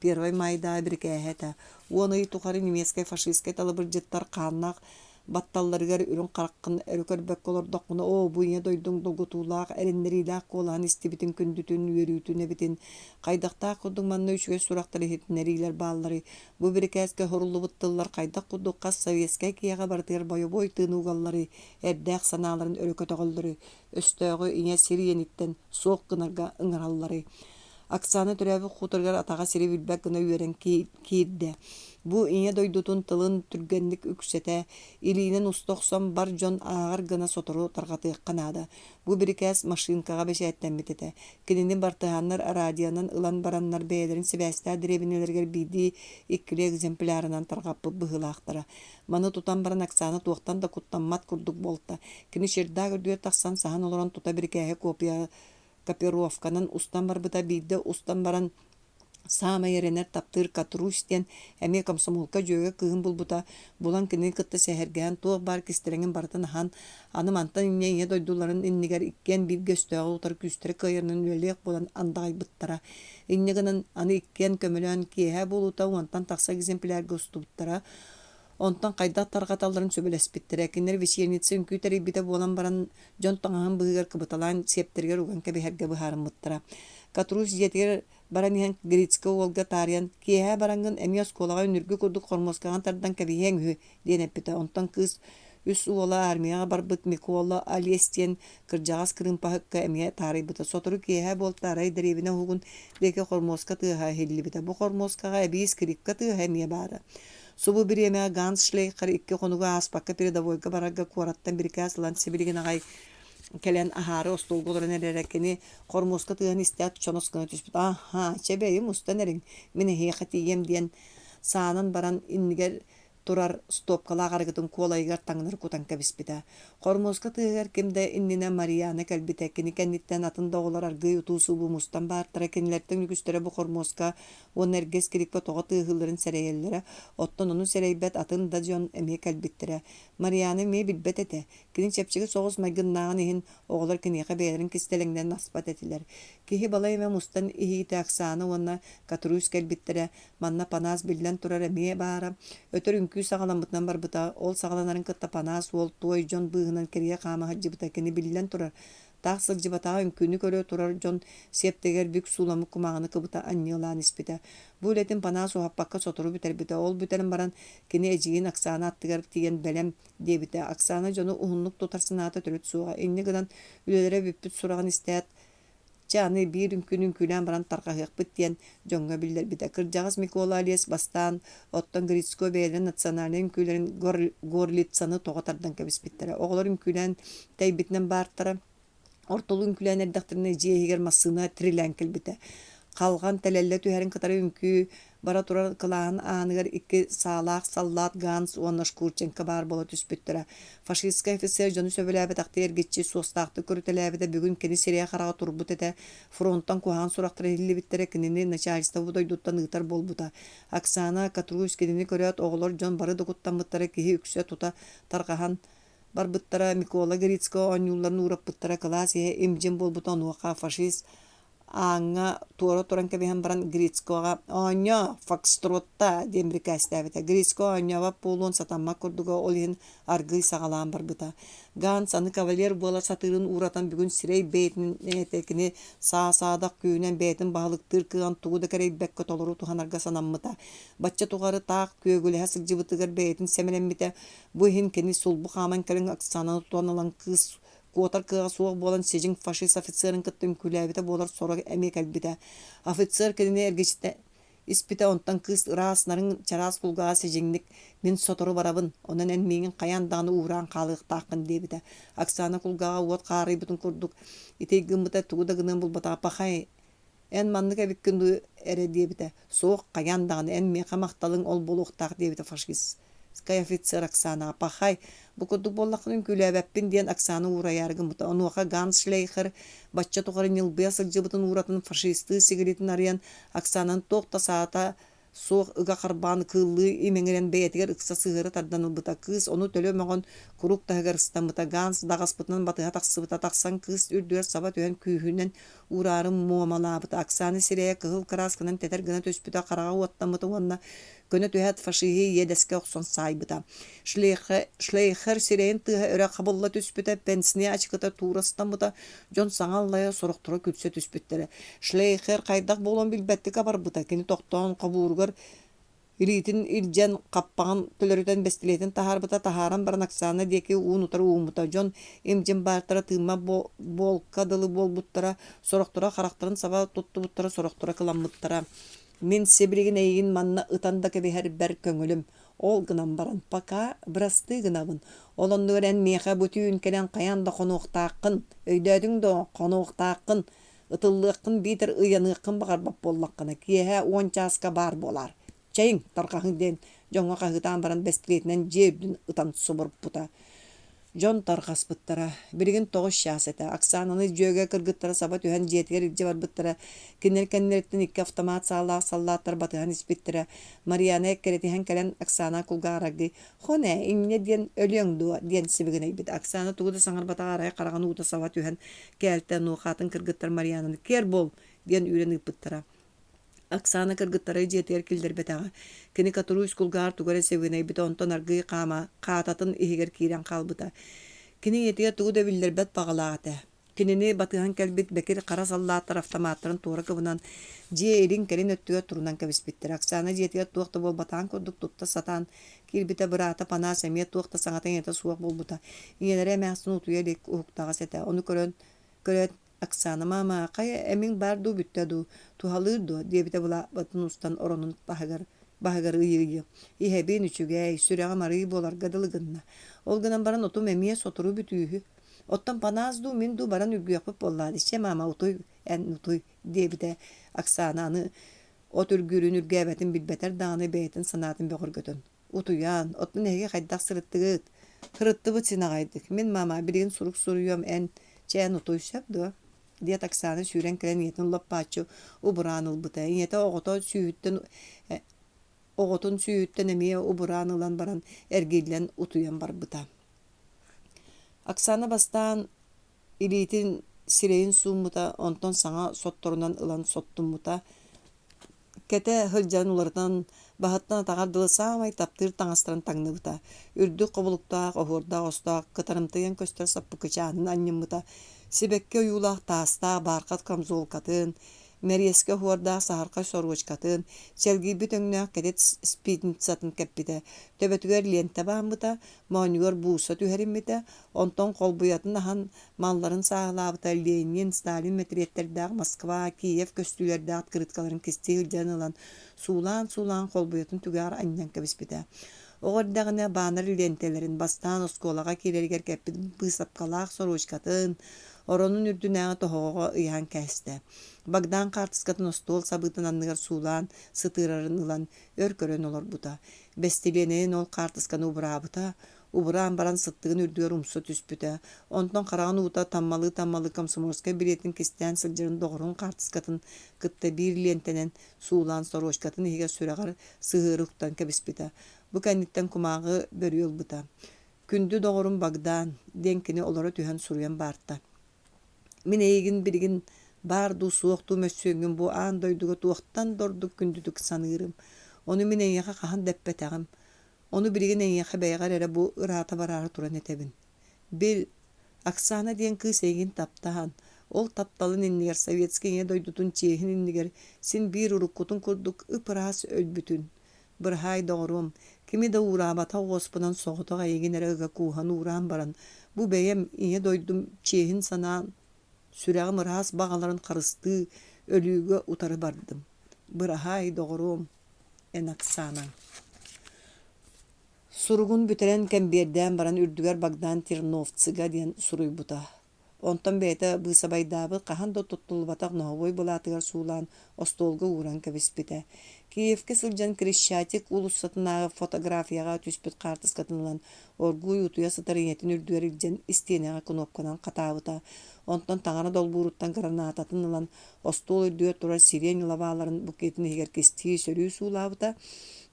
1 майда бирикээһэтэ. Уоный тухары немецкэй фашисткэй талыбыр дьыттар хааннаах батталларыгар үрүн хараккын өрөкөрбөк колордоккуна бу иñe дойдуң долгутуулаах эриннерилаах куолаан истибитин күндүтүн үөрүүтүн эбитин кайдактаах курдук манна үчүгө сурактары хитнерилер бааллары бу бирикээске хоруллубут тыллар кайдак курдукка советская кияга бартыгар бойобой тыынуугаллары эрдээх санааларын өрөкөтөҕөллөрү өстөөгө иñе сириениттен суох гынарга ыҥыраллары. Оксана төрөбү хутаргар атаға сири билбэк гына үөрэн киирдэ. Бу иñе дойдутун тылын түргэнник үксэтэ илиинен устохсон бар дьон аагар гына сотору таргатыакканаада. Бу бирикээс машинкага бэшээттэммитэтэ. Кинини бартыһааннар радионан ылан бараннар бэйэлэрин сибээстää деребинелэригэр биди иккиле экземплярынан таргаппы быһылаахтара. Маны тутан баран Оксана туохтан да куттаммат курдук болта. Кини ширдаа көрдүгэр тахсан сахан олорон тута бирикээһэ копировканан устан барбыта биирдэ устан баран Саама еренер таптыр катрустен эме комсомолка жөөгө кыын булбута булан кини кытта сэһэргээн туох бар кистереңин бартын хан аны мантан иñe дойдуларын иннигер иккен бир göstöөгө утар күстер кыйырнын үлелек булан андагайбыттара иннигинен аны иккен көмөлөн киэһэ булута уонтан такса экземплярга устубуттара. Онтан кайдак таргаталларын сөбөлөспиттер. Кинер вечерница үңкүтери бите болан баран жон тоңаһын быыгар кыбыталан септергер уган кебиһерге быһаарыммыттара. Катрус жетер баран иһэн Грицка Волга тарыян киэһэ барангын эмиос колага үнүргү курдук хормоскаган тардан кебиһэн үһү диэнеппите. Онтан кыз үс уола армияга барбыт Микола Алестен кырдьагас кырымпаһыкка эмиэ таарыйбыта. Сотору киэһэ болтаарай деребине хугун деке хормоска тыаһа хиллибите. Бу хормоскага эбиис крипка тыаһа эмиэ баара. Субу bir yemeğe gans şleykar iki konuga aspakka передовойга барагга куараттан бирикас лан сибилигин агай келен ахары остолголорун эререкени кормоска тыган истят чоноскана түспүт. Аха, чебейим устанерин. Мини хейхатием диен саанан баран иннигер турар стопкала гаргытын колайгар таңнар кутанка биспита. Кормоска тыгар кимде иннина Марияна калбите кини кенниттен атында олар аргы утусу бу мустан бар трекенлерден үгүстөрө бу кормоска онергес кирикпе тога тыгыларын серейллере оттон onu серейбет атын да жон эме калбиттере. Марияна ме билбет эте. Кини чепчиги согус магыннагын ихин оголар киниге бейлерин кистелеңден наспат этилер. Кихи балайме мустан ихите Оксана онна катруус калбиттере манна панас билден турар эме бара. Өтөр күс сагаламытынан барбыта, ол сагаланарын кытта панас ол той жон быгынан керие кама хаджыбыта кини билен турар. Тақ сылжыбатаға үмкүнү көрө турар дьон септегер бүк суламы кумағаны кыбыта анньылаан испите. Бу үлетин панаа суһаппакка сотору бүтербите. Ол бүтерин баран кини эжигин Оксана аттыгар тиген белем дебите. Оксана дьону уһуннук тутарсынаата төрөт суога. Инни гынан үлелере бүппүт сураган истэät чаны бир үмкүн баран таркахыакпыт диэн дьоҥҥо биллэрбите. Кырдьаҕас Микола Алиес бастаан оттон Грицко бэйэлэн национальный үмкүүлэрин Горлицаны тоҕотардан кэбиспиттерэ. Оҕолор үмкүүлэн тэйбитинэн baartara ортолу үмкүүлэн эрдэхтэринэ дьиэһигэр массыына трилэн кэлбите. Қалған тәлелле түһәрин кытары үмкүү бара турар кылаан aanыгар икки саалаах саллаат Ганс уонна Шкурченко бар боло түспүттөрө. Фашистский офицер жону сөбөлээбит акты эргиччи суостаакты көрүтэлээбите бүгүн кини сирия харага турбут эте фронттан куһаан сурактара хиллибиттере кинини начальство будойдуттан ыытар болбута. Оксана Катрусь кинини көрөт оголор жон бары докуттаммыттара киһи үксө тута таркахан барбыттара Микола Грицко онюлларын ураппыттара класс имжин болбута онуака фашист аңа туора туран кебиһэн баран Грицкоға оñо фокстротта дембрикастабыта. Грицко оñова полуон сатамма курдуга ол иһин аргый сагалаан барбыта. Ганс аны кавалер буола сатырын ууратан бүгүн сирей бээтин этекини саасаадак күүнэн бээтин баалыктыр кыан тугуда керейбекке толору туханарга санаммыта. Бачча тугары таак күөгүлэһэ сылдьыбытыгар бээтин семенеммите. Бу иһин кини сулбу хааман кэлин Оксананы туаналан кыыс Куотар кыга суох болан сежин фашист офицерин кыттым күләбите болар сорог эми кэлбите. Офицер кедине эргичте испите онтан кыз ырааснарын чарас кулгаа сежиңник мен сотору барабын. Онан эн миңин каянданы ууран калыктаакын дебите. Оксана кулгаага уот каарыйбытын курдук. Итей гымбыта тугуда гынын булбата пахай. Эн маннык эбиккинду эре дебите. Соох каяндагын эн меха макталың ол болуктаак дебите фашист. Скай офицер Оксана пахай бу курдук боллакын күләбәппин диэн Оксана уурайаргын бута. Онуака Ганс Шлейхер бачча тухарын йылбыя сылдьыбытын ууратын фашисты сигаретін арыян Оксанан тоқта саата соох ыга карбааны кыыллыы имеңерен бэйэтигер ыкса сыгыры тарданылбыта. Кыз ону төлөмөгөн курук таһыгар ыстамбыта. Ганс дагаспытынан батыга таксыбыта. Таксан кыз үрдүөр саба түһэн күүһүнен уурарын муамалаабыта. Оксана сирея кыһыл красканан тетер гына төспүтэ карага уаттаммыта уонна көнө түһät фашиһи едеске охсон сайбыта. Шлейхер сирейин тыһа өрө кабылла түспүтэ пенсне ачкыта туурастаммыта жон саҥаллая сороктура күлсө түспүттере. Шлейхер кайдак болон билбеттик абарбыта. Кини токтоон кабууругар илитин илжен каппаган төлөрүтен бестилетин тахарбыта. Тахаран баран Оксана диэки уунутар уумута. Жон имжин баартара тыымма болкадылы болбуттара сороктура характарын саба туттубуттара сороктура кыламмыттара. Мен себиригин эйигин манна ытанда кебиһэр бэр көңүлүм. Ол гынан баран пока брасты гынабын. Олоннугар меха бүтүүн келен каянда конуктаакын, өйдөдүң до конуктаакын, ытыллыакын битер ыяныакын багарбап боллаккына. Киэһэ 10 часка бар болар. Чайың таркахын ден жоңга кагытаан баран бестлетинен жебдүн ытан субурпута. Жон таргаспыттара. Биригин 9 час эте. Оксананы жөөгө кыргыттара саба түһэн жетигер илже барбыттара. Киннер-кеннерттен 2 автомат саллааттар батыган испиттара. Марьяна эккеретиһэн келен Оксана кулгаарагы. Хоне инне диэн өлөңдү диэн сибигинейбит. Оксана тугуда саңарбатаарай караган уута саба түһэн кэлтен нуухатын кыргыттар Марьянаны кер бол диэн үйрениппыттара. Оксана кыргыттары жетер килдербетага. Кини Катрусь кулгаар тугара севинейбит онтон аргый каама каататын ихигер киирен калбыта. Кини етиге тугуда биллербет багалаата. Кинини батыган келбит бекер кара саллааттар автоматтарын туора кыбынан жээрин келин өттүгө турунан кебиспиттер. Оксана жетиге туакта болбатаан курдук тутта сатан кирбите бырата пана семье туакта саңатын ета суак болбута. Иенере мәхсун утуя лек уктага сете. Ону көрөт Оксана мама кая эмин барду бүттәду тухалырду дебите була батын устан оронун багар ыйыгы. Ихебин үчүгэй сүрәгә мары болар гадылыгынна. Ол гынан баран оту мемие сотуру бүтүһү. Оттан паназду минду баран үгүяпып боллады. Че мама утой дебите Оксананы отургүрүн үргәбәтин билбетер даны бейтин санатын бөгөргөтөн. Утуян оттун эге кайдак сырыттыгыт. Кырыттыбыт синагайдык. Мен мама бирин сурук суруйам эн чен утуйсап да. Диет Оксана сүйрен келен етін лоппачу убуранылбыта. Иете оғотун сүйіттен эмие убуранылан баран эргейлен утуян барбыта. Оксана бастан илитин сирейин суумута, онтон саңа сотторунан ылан соттумута. Кете хылжан улардан бахаттан тағардылы самай таптыр таңастыран таңныбыта. Үрдү қобулуктаақ, оғырда, остаақ, кытарымтыян көстер саппы кычаанын аннымыта. Sibekке uyulaq taasta barqat kamzolkatın, Merieske huarda saharqa sorgoçkatın, selgi bütöngnä kedet spidnitsatın keppite, töbetüger lente bağımıta, monyor buusa tüherimmite, onton kolbuyatın ahan malların sağlabıta Lenin, Stalin metriyetlerdə Moskva, Kiyev köstülerde atkırıtkaların kisti hılcan alan suulan kolbuyatın tügar annan kebispite. Oğordağına banar lentelerin bastan oskolaga kilerger keppit bısapkalaq sorgoçkatın, Oronun ürdünäňe tohoga ýan käste. Bagdan kartıskatın ostol sabıtın anныгар suulan, sıtırarın ılan örkörön olor buta. Bestilenenin ol kartıskanı uburabıta, uburan baran sıttığın ürdüğer umsu tüspüte. Ondan karağın uta tammalı komsomolska biletin kisten sılcırın doğrun kartıskatın kıtta bir lentenen suulan soroşkatın higa süregar sığırıktan kebispite. Bu kennitten kumağı börüyol buta. Kündü doğrun bagdan, denkini olara tühen suruyan barta. Min eýigin birigin bardu suoktu mössöňün bu an doyduga tuwaktan dorduk kündüdük sanyrym. Onu min eýäge kahan deppetägim. Onu birigin eýäge beýgar ere bu ırata barary turan etebin. Bil Aksana diýen kız eýgin taptahan. Ol taptalyn inniger soветskiňe doýdutun çehin inniger sin bir urukutun kurduk ıpras ölbütün. Bir hay doğrum. Kimi de uğrabata gospunan soğuta eýgin ere ıga kuhan uğran baran. Bu beýem iňe doýdum çehin sanan Sürägim ras bağaların karıstığı ölüge utarı bardım. Bırahay doğrum en Aksana. Surugun büteren kemberden baran ürdüger Bagdan Tirnovtsiga diyen suruy buta. Ondan beyte bu sabaydabı kahan da tuttulu batak nohavoy bulatıgar suulan ostolga uğran kebispite. Kiyevke sılcan Krishchatik ulussatınağı fotografiyaga tüspüt kartıskatılan orgu yutuya sıtarıyetin ürdüger ilcen isteneğe knopkanan katabıta. Ondan taňana dolburuttan granatatyn alan ostol ürdüge turar siren lavaların buketini higer kestiği sölü suulabıta.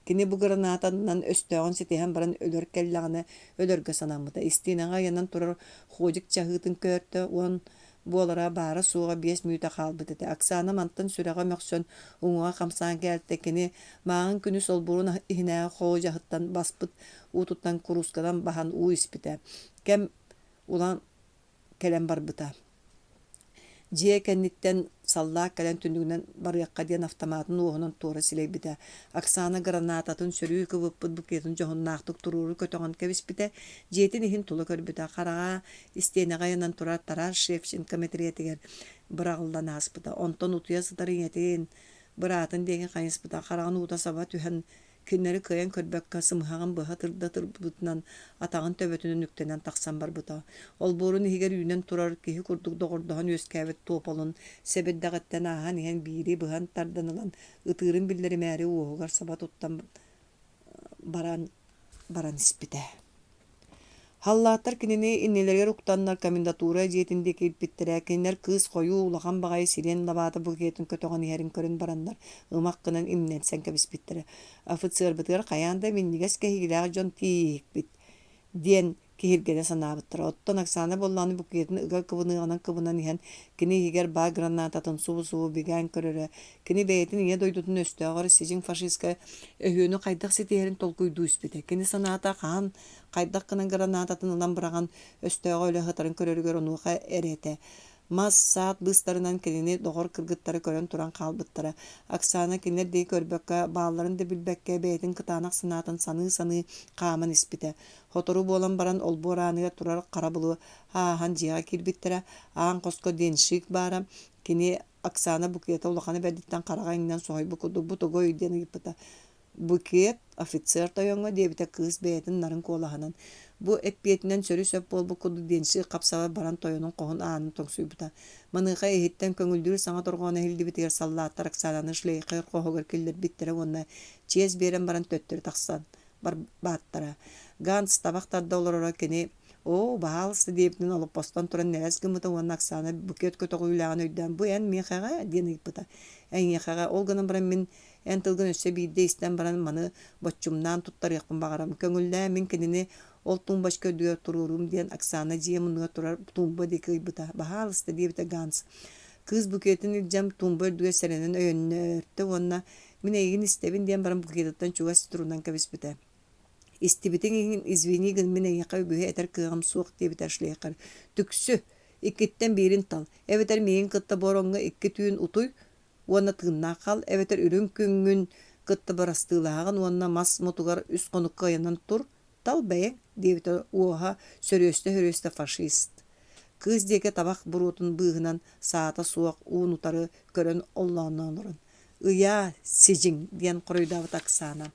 Kini bu granatından östöğün sitehen baran ölör kellagını ölörge sanamıda. İstineğe yanan turar hojik çahıtın körtü on bolara bara suğa 5 minüte kalbıdı. Aksana mantan süreğe möksön uňa kamsan geldi kini mağın günü sol burun ihine hojahıttan baspıt ututtan kuruskadan bahan u ispite. Kem ulan kelem barbıta. Jiye kennitten sallaa kalen tündüğünden barıyakka diyen avtomatın uğunun tuğra sileybide. Aksana granatatın sörüyü kıvıppıd buketin johun naqtık tururu kötöğün kebispide. Jiyetin ihin tulu körbide. Qarağa isteneğe yanan turar tarar Shevchenko metriyetiger bırağıldan aspıda. Ondan utuya sıdarın yetin bıratın degen kayıspıda. Qarağın uta sabah tühen Künleri kıyan körbekka sımhağın bıha tırdatır bıtnan atağın töbötünün nüktenen taqsan bar bıta. Ol borun higer yünen turar kihi kurduk doğurdahan özkäbet topalın sebeddağıtten ahan ihen biri bıhan tardanılan ıtırın billeri märi uğugar sabat ottan baran ispite. Hallatar kinini innelerger uktanlar komendatura jetindeki ilpittere kinler kız koyu ulagan bagay siren labata buketin kötöğün yerin körün baranlar ımakkının imnetsen kebispittere. Afıtsır bıtır kayanda minniges kehigilağı jon tiyik bit. Diyen kihirgene sanabıttır. Ottan aksana bollanı buketin ıga kıvınan ihan kini higer bağ granatatın suvu bigan köröre. Kini beyetin iye doydutun östöğür sijin faşiska öhüönü qaydak sitiyerin tolkuydu üspite. Kini sanata kaan qaydak kının granatatın ılan bıragan östöğü öyle hıtarın körörügör onuğa erete. Mas saat bıstarınan kinini doğor kırgıtları körön turan kalbıttara. Aksana kinler dey körbökka bağların da bilbekke beyetin kıtanak sınatın sanı kaman ispite. Hotoru bolan baran ol boranıga turar karabılı han jiga kirbittere. Ağan kosko denşik bara. Kini aksana buketa ulaqanı berditten qaragayından soğay bukudu butu goy deni gipita. Buket ofitser toyonga debite kız beyetin narın kolahanan. Bu epiyetinden sörü söp bol bukudu denşik kapsava baran toyonun kohun ağanın tongsuybuta. Manıqa ehitten köngüldürü sana torgona hildi biter sallattar aksananı şleykir kohogar killer bittere onna çiez beren baran töttürü taqsan bar battara. Gans tabaqtarda olorora kini o bahalsı deyipnin alıp postan turan neres gımıta onna aksana buket kötü uyulağın öyden bu en miyaxaga deni gipita. En yaxaga olganın baran min en tılgın össe biyde isten baran manı botçumdan tuttar yakın bağaram. Köngülde min kinini ol tumbaş ködüyor tururum diyen aksana jiye munga turar tumba deki bita. Bahalsı deyipita gans. Kız buketin ilcam tumba ördüge serenin öyönne örtte onna min egin istebin diyen baran buketattan çuga siturundan kabis bita. İstibitin egin izvini gın min egi qabi bühe eter kığam suq deyipita şleykar. Tüksü ikkitten birin tal. Eveter meyin kıtta boronga ikki tüyün utuy, ona tığınna kal. Eveter ürün küngün kıtta barastığılağın, ona mas motugar üst konukka yanan tur. Tal beyen, diyebeter oha söröste faşist. Kız deke tabak burutun bığınan saata suak uun utarı körön Allah'ından olurun. Iya sicin diyen koruydavat aksana.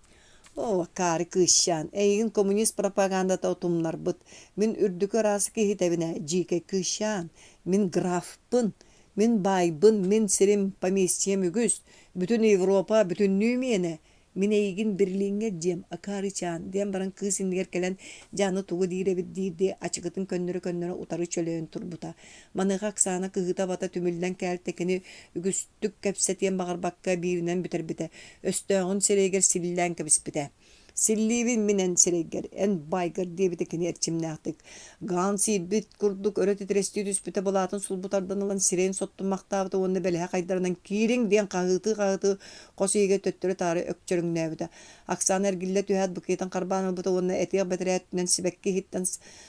O kari kışan. Egin komünist propagandata otumlar bıt. Min ürdükö rası ki hitebine jike kışan. Min grafpın. Min baybın. Min sirim pamistiyem ügüst. Bütün Avrupa, bütün nümiyene. Min egin birliğine diyem akari çan. Diyem baran kızın gerkelen canı tuğu dire bit dire açıkıtın könnörü utarı çölöğün turbuta. Manıga aksana kıhıta bata tümülden keltekini ügüstük kepsetiyen bağır bakka birinen biter bite. Östağın sereger sillen kebis bite. Sillivin minen sereger en baygır diye bitekini erçimne attık. Gan silbit kurduk öğreti trestüdüs bite bulatın sulbutardan alan siren sottun maktavda onu belehe kaydarından kirin diyen kahıtı kosiyge töttürü tarı ökçörün nevde. Aksan ergille tühad buketan karbanı buta onu etiye betereyetinden sibekki hitten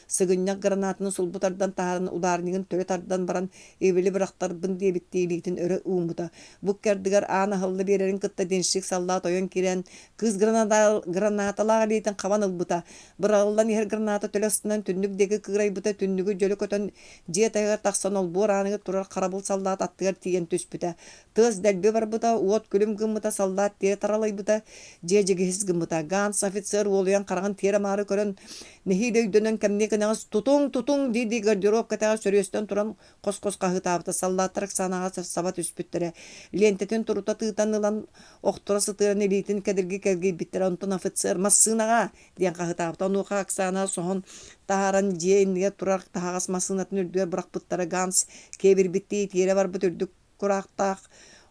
sıgınyak granatını sulbutardan taharın udarnigin töre tardan baran eveli bıraktar bın diye bittiğiliğitin öre umuda. Bu kerdigar ana hallı birerin kıtta denşik sallat oyan kiren kız granatalar leyten kavan ılbuta. Bırağıldan yer granata tölesinden tünnükdeki kıray buta tünnükü jölü kötön jiye taygar taksan ol bu oranıgı turar karabul sallat attıgar tiyen tüspüte. Tığız delbi var buta uot külüm gımıta sallat diye taralay buta jiye jegesiz gımıta. Gans ofitser oluyan karağın tere marı körön nehiyle dönen kemne kınağız tutun dedi gardirob katağa sörüyesten turan kos kahıtabıta sallattarak sanağa sabat üspüttere. Lentetin turuta tığtanılan oktura sıtıran elitin kedirgi kelgi bittere ondan ofitser masınağa diyen kahıtabıta onu kaksana soğun taharan jiye inniye turar tahağas masınatın ürdüğer bırak bıttara gans kebir bitti tere var bu türdük kuraqtaq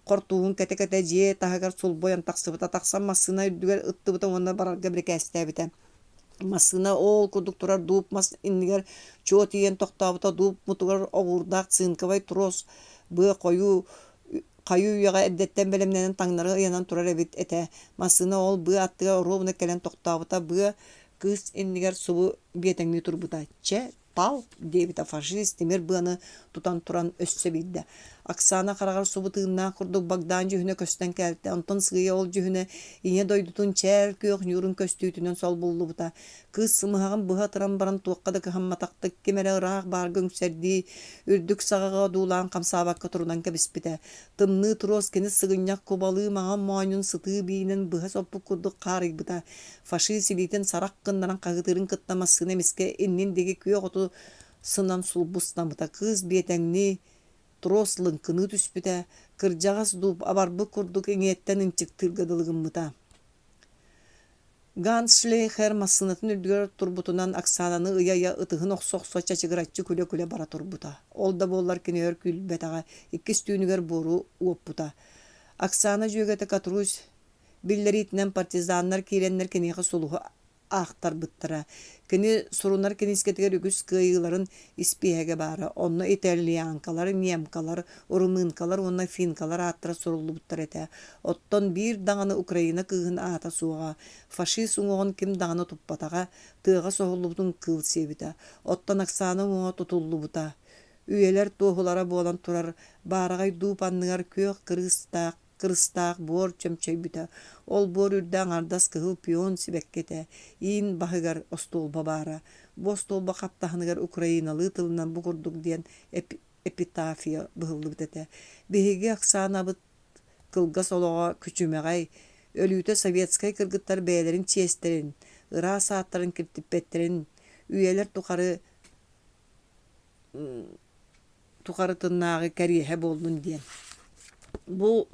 kortuğun kete jiye tahagar sul boyan taksıbıta taksan masına ürdüğer ıttıbıta ondan bararga bir kestebite. Masına ol kurduk turar duup mas inniger çoğu tiyen toktabıta duup mutugar oğurdak sığınkavay turos bu kayu yaga eddetten belemlenen tangnarı yanan turar evit ete masına ol bu attıga rovna kelen toktabıta bu kız inniger subu biyetenli turbuta çe tal debita faşist demir bığını tutan turan össe bildi. Aksana karagar subu tığından kurduk bagdan cühüne kösten kelti. Ondan sığıya ol cühüne iğne doydutun çer kök yurun köstüğütünden sol buldu buta. Kız sımığın bıha tıran baran tuğakkadaki hammataktık kemere ırak bar göngserdi. Ürdük sağağa duulan kamsabakka turunan kebispite. Tımnı turos keni sığınyak kobalı mağan muaynun sıtığı beyinen bıha sopuk kurduk karig buta. Faşist siliten sarak kındaran kağıtırın kıtlamasına miske ennin degi kök otu sınan sulbustan buta. Kız biyetenli Troslın kını tüspüte, kırcağız duup abarbu kurduk eňetten inçik tırgadılgın mıta. Gansle her masınatın ürdüger turbutunan aksananı ıyaya ıtıhın oqsoqso çaçıgıratçı küle bara turbuta. Olda bollar kini örkül betağa ikkis tüynüger boru uopputa. Aksana jügete katruz billeri itinen partizanlar kirenler kiniğe soluğu ahtar bıttıra. Kini sorunlar kini isketiger ügüs kıyıların ispihege bara. Onna İtalyankalar, Niyemkalar, Urumınkalar, onna Finkalar attıra sorullu bıttır ete. Otton bir dağını Ukrayna kığın ata suğa. Faşist uğun kim dağını tuppatağa, tığğa soğullu butun kıl sevita. Otton aksana uğa tutullu buta. Üyeler tohulara boğulan turar. Baragay dupanlıgar kök kırıstak bor çömçey büte. Ol bor ürden ardas kıhıl piyon sibekkete. İn bahıgar ostol babara. Bostol bakaptahınıgar Ukraynalı tılından bukurduk diyen epitafiya bıhıllı bitete. Bihigi aksana bıt kılgas oloğa küçümeğay. Ölüyte Sovetskay kırgıtlar beylerin çiesterin. Ira saatların kirtipetlerin. Üyeler tukarı tınnağı kerihe boldun diyen. Bu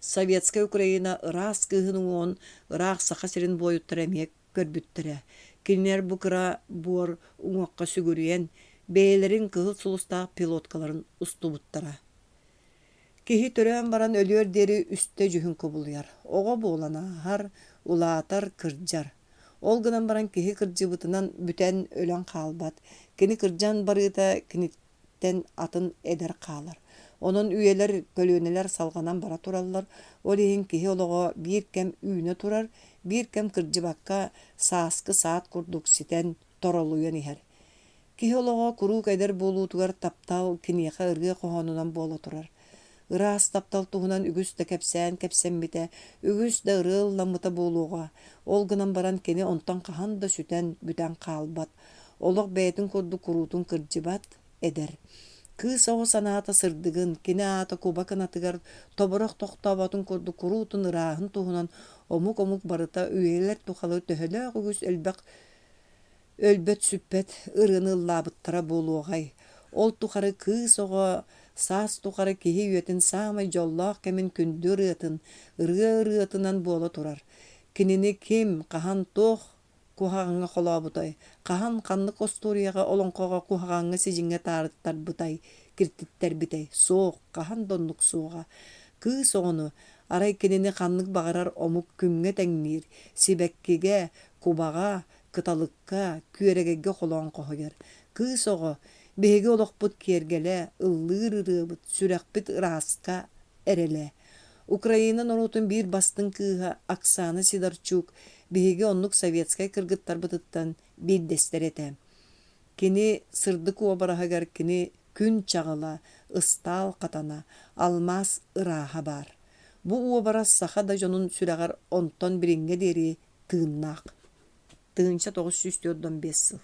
Sovetskay Ukrayna Irak kıhının on Irak sakasirin boyuttur emek körbüttüre. Kinler bu kıra bor uňakka sügürüyen beylerin kıhıl sulusta pilotkaların ustubuttara. Kihi tören baran ölüyor deri üstte jühün kubuluyar. Oğa boğlana har ulatar kırjar. Olgınan baran kihi kırjıbıtınan büten ölen kalbat. Kini kırjan barıta kinitten atın eder kalar. Onun üyeler kölöneler salganan bara turallar. Olihin kihi oloğa bir kem üyüne turar, bir kem kırjıbakka saaskı saat kurduk siten toroluyan iher. Киһи олоҕо курук эдер буолуутугар таптал киниэхэ ыргыа хоһонунан буола турар. Ыраас таптал туһунан үгүс да кэпсэммитэ, үгүс да ырыалламмыта буолуоҕа, ол гынан баран кини онтон хаһан да сүтэн бүтэн хаалбат, олох бэйэтин курдук куруутун кырдьыбат эдэр. Кыыс оҕо санаата сырдыгын, кини аата куба кынатыгар тоборох тохтооботун курдук куруутун ырааһын туһунан омук барыта үөэлэр тухалы төһөлөөх үгүс өлбөт сүппэт ырыаны ыллаабыттара буолуоҕай. Ол тухары кыыс оҕо саас тухары киһи үөтүн саамай дьоллоох кэмин күндү ырыатынан буола турар. Кинини ким хаһан туох куһаҕаҥҥа холообутай, хаһан ханнык остуурияҕа олоҥхоҕо куһаҕаҥҥа сидьиҥҥа таарыттарбытай, киртиттэрбитэй, суох, хаһан доннук суоҕа. Кыыс оҕону арай кинини ханнык баҕарар омук күҥҥэ тэҥниир, сибэккигэ, кубаҕа, кыталыкка, күөрэгэггэ холоон хоһуйар. Кыыс оҕо биһиги олохпут киэргэлэ, ыллыыр ырыабыт, сүрэхпит ырааска эрэлэ. Украина норутун биир бастын кыыһа Оксана Сидорчук биһиги оннук советскай кыргыттарбытыттан биирдэстэр этэ. Кини сырды куо бараһыгар кини күн чаҕыла, ыстаал хатана, алмас ырааһа баар. Бу уобара саха да дьонун сүрэҕэр онтон бириҥҥэ диэри тыыннаах. Тыынча 945 сыл.